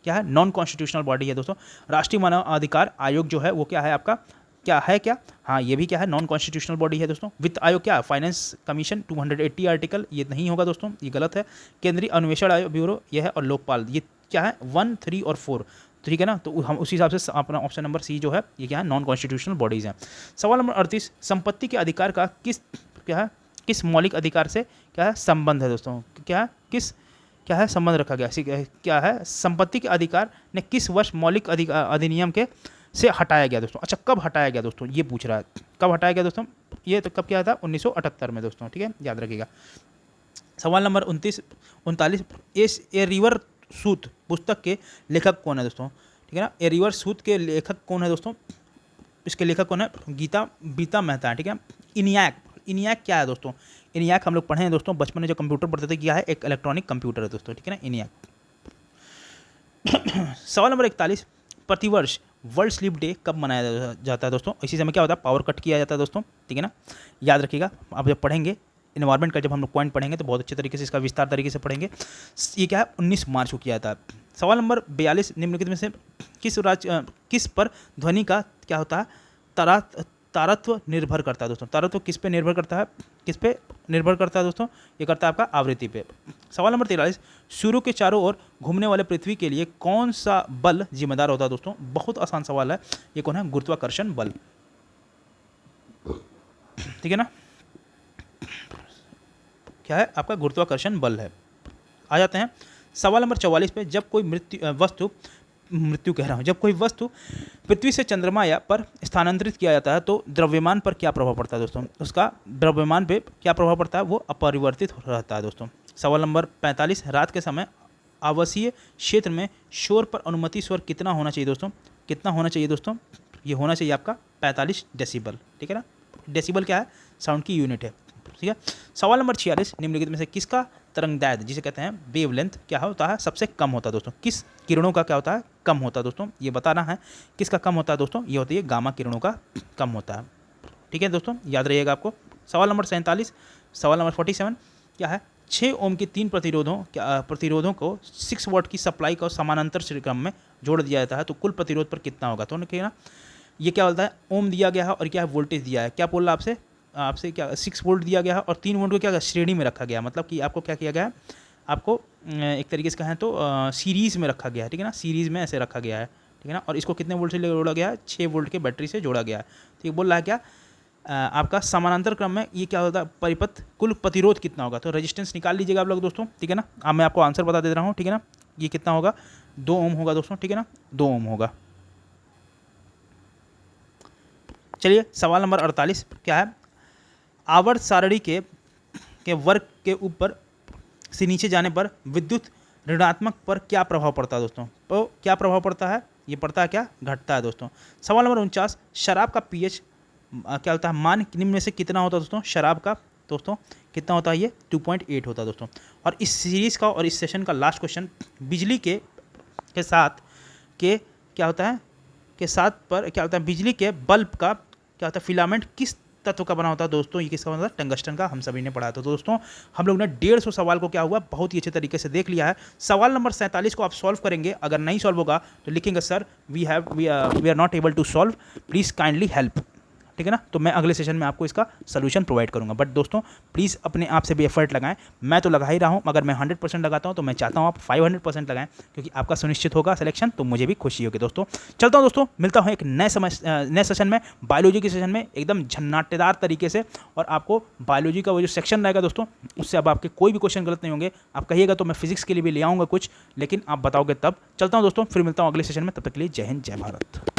क्या है? नॉन कॉन्स्टिट्यूशनल बॉडी है दोस्तों। राष्ट्रीय मानव अधिकार आयोग जो है वो क्या है आपका? हाँ, ये भी क्या है? नॉन कॉन्स्टिट्यूशनल बॉडी है दोस्तों। वित्त आयोग क्या? फाइनेंस कमीशन 280 आर्टिकल, ये नहीं होगा दोस्तों, ये गलत है। केंद्रीय अन्वेषण आयोग ब्यूरो यह है, और लोकपाल ये क्या है? 1 3 और 4 ठीक है ना। तो हम उसी हिसाब से अपना ऑप्शन नंबर सी जो है ये क्या है, नॉन कॉन्स्टिट्यूशनल बॉडीज़ हैं। सवाल नंबर 38, संपत्ति के अधिकार का किस मौलिक अधिकार से क्या है संबंध है दोस्तों, क्या है संबंध रखा गया, क्या है संपत्ति के अधिकार ने किस वर्ष मौलिक अधिनियम के से हटाया गया दोस्तों। अच्छा, कब हटाया गया दोस्तों, ये पूछ रहा है, कब हटाया गया दोस्तों, ये तो कब किया था, 1978 में दोस्तों, ठीक है, याद रखिएगा। सवाल नंबर 39, ए रिवर सूत पुस्तक के लेखक कौन है दोस्तों, ठीक है ना। ए रिवर सूत के लेखक कौन है दोस्तों, इसके लेखक कौन है, बीता मेहता है, ठीक है। इनियाक क्या है दोस्तों, इनियाक हम लोग पढ़े हैं दोस्तों बचपन में, जो कंप्यूटर पढ़ते थे, क्या है, एक इलेक्ट्रॉनिक कंप्यूटर है दोस्तों, ठीक है ना, इनियाक। सवाल नंबर 41, प्रतिवर्ष वर्ल्ड स्लीप डे कब मनाया जाता है दोस्तों। इसी समय क्या होता है, पावर कट किया जाता है दोस्तों, ठीक है ना, याद रखिएगा। आप जब पढ़ेंगे इन्वायरमेंट का, जब हम लोग पॉइंट पढ़ेंगे तो बहुत अच्छे तरीके से इसका विस्तार तरीके से पढ़ेंगे। ये क्या है, 19 मार्च को किया जाता है। सवाल नंबर 42, निम्नलिखित में से किस पर ध्वनि का क्या होता है, तारत्व निर्भर करता है दोस्तों। तारत्व किस पे निर्भर करता है, दोस्तों, ये करता है आपका आवृत्ति पे। सवाल नंबर 43, सूर्य के चारों ओर घूमने वाले पृथ्वी के लिए कौन सा बल जिम्मेदार होता है दोस्तों। बहुत आसान सवाल है, ये कौन है, गुरुत्वाकर्षण बल, ठीक है ना, क्या है आपका गुरुत्वाकर्षण बल है। आ जाते हैं सवाल नंबर 44 पे, जब कोई वस्तु पृथ्वी से चंद्रमा या पर स्थानांतरित किया जाता है तो द्रव्यमान पर क्या प्रभाव पड़ता है दोस्तों। उसका द्रव्यमान पे क्या प्रभाव पड़ता है, वो अपरिवर्तित रहता है दोस्तों। सवाल नंबर 45, रात के समय आवासीय क्षेत्र में शोर पर अनुमति स्वर कितना होना चाहिए दोस्तों, ये होना चाहिए आपका 45 डेसिबल, ठीक है ना। डेसिबल क्या है, साउंड की यूनिट है, ठीक है। सवाल नंबर 46, निम्नलिखित में से किसका तरंगदैर्घ्य जिसे कहते हैं वेवलेंथ क्या होता है, सबसे कम होता है दोस्तों। किस किरणों का क्या होता है, कम होता है दोस्तों, ये बताना है किसका कम होता है दोस्तों, ये होती है गामा किरणों का कम होता है, ठीक है दोस्तों, याद रहिएगा आपको। सवाल नंबर 47, सवाल नंबर 47 क्या है, 6 ओम के 3 प्रतिरोधों को 6 वॉट की सप्लाई को समानांतर श्रेणी क्रम में जोड़ दिया जाता है तो कुल प्रतिरोध पर कितना होगा। तो उन्होंने ना ये क्या बोलता है, ओम दिया गया है और क्या है, वोल्टेज दिया है, क्या बोल रहा है आपसे क्या 6 वोल्ट दिया गया है और 3 वोल्ट को क्या श्रेणी में रखा गया, मतलब कि आपको क्या किया गया है, आपको एक तरीके से कहें तो सीरीज़ में रखा गया है, ठीक है ना, सीरीज़ में ऐसे रखा गया है, ठीक है ना। और इसको कितने वोल्ट से जोड़ा गया है, 6 वोल्ट के बैटरी से जोड़ा गया है। तो ये बोल रहा है क्या, आपका समानांतर क्रम में ये क्या होता है, परिपथ कुल प्रतिरोध कितना होगा। तो रेजिस्टेंस निकाल लीजिएगा आप लोग दोस्तों, ठीक है ना। अब मैं आपको आंसर बता दे रहा हूँ, ठीक है ना। ये कितना होगा, 2 ओम होगा दोस्तों, ठीक है ना, 2 ओम होगा। चलिए सवाल नंबर 48 क्या है, आवर्त सारणी के वर्ग के ऊपर से नीचे जाने पर विद्युत ऋणात्मक पर क्या प्रभाव पड़ता है दोस्तों। तो क्या प्रभाव पड़ता है, ये पड़ता है क्या, घटता है दोस्तों। सवाल नंबर 49, शराब का पीएच क्या होता है, मान निम्न में से कितना होता है दोस्तों, शराब का दोस्तों कितना होता है, ये 2.8 होता है दोस्तों। और इस सीरीज़ का और इस सेशन का लास्ट क्वेश्चन, बिजली के साथ के क्या होता है, के साथ पर क्या होता है, बिजली के बल्ब का क्या होता है, फिलामेंट किस तत्व का बना होता है दोस्तों, ये किसका बना होता है, टंगस्टन का, हम सभी ने पढ़ा था। तो दोस्तों हम लोग ने 150 सवाल को क्या हुआ, बहुत ही अच्छे तरीके से देख लिया है। सवाल नंबर 47 को आप सॉल्व करेंगे, अगर नहीं सॉल्व होगा तो लिखेंगे sir we are not able to solve, please kindly help, ठीक है ना। तो मैं अगले सेशन में आपको इसका सोल्यूशन प्रोवाइड करूंगा। बट दोस्तों प्लीज़ अपने आप से भी एफर्ट लगाएं, मैं तो लगा ही रहा हूं, अगर मैं 100% लगाता हूं तो मैं चाहता हूं आप 500% लगाएं, क्योंकि आपका सुनिश्चित होगा सिलेक्शन, तो मुझे भी खुशी होगी। दोस्तों चलता हूं दोस्तों, मिलता हूं एक नए सेशन में, बायोलॉजी के सेशन में, एकदम झन्नाटेदार तरीके से। और आपको बायोलॉजी का वो जो सेक्शन रहेगा दोस्तों, उससे अब आपके कोई भी क्वेश्चन गलत नहीं होंगे। आप कहिएगा तो मैं फिजिक्स के लिए भी ले आऊँगा कुछ, लेकिन आप बताओगे तब। चलता हूँ दोस्तों, फिर मिलता हूँ अगले सेशन में, तब तक के लिए जय हिंद, जय भारत।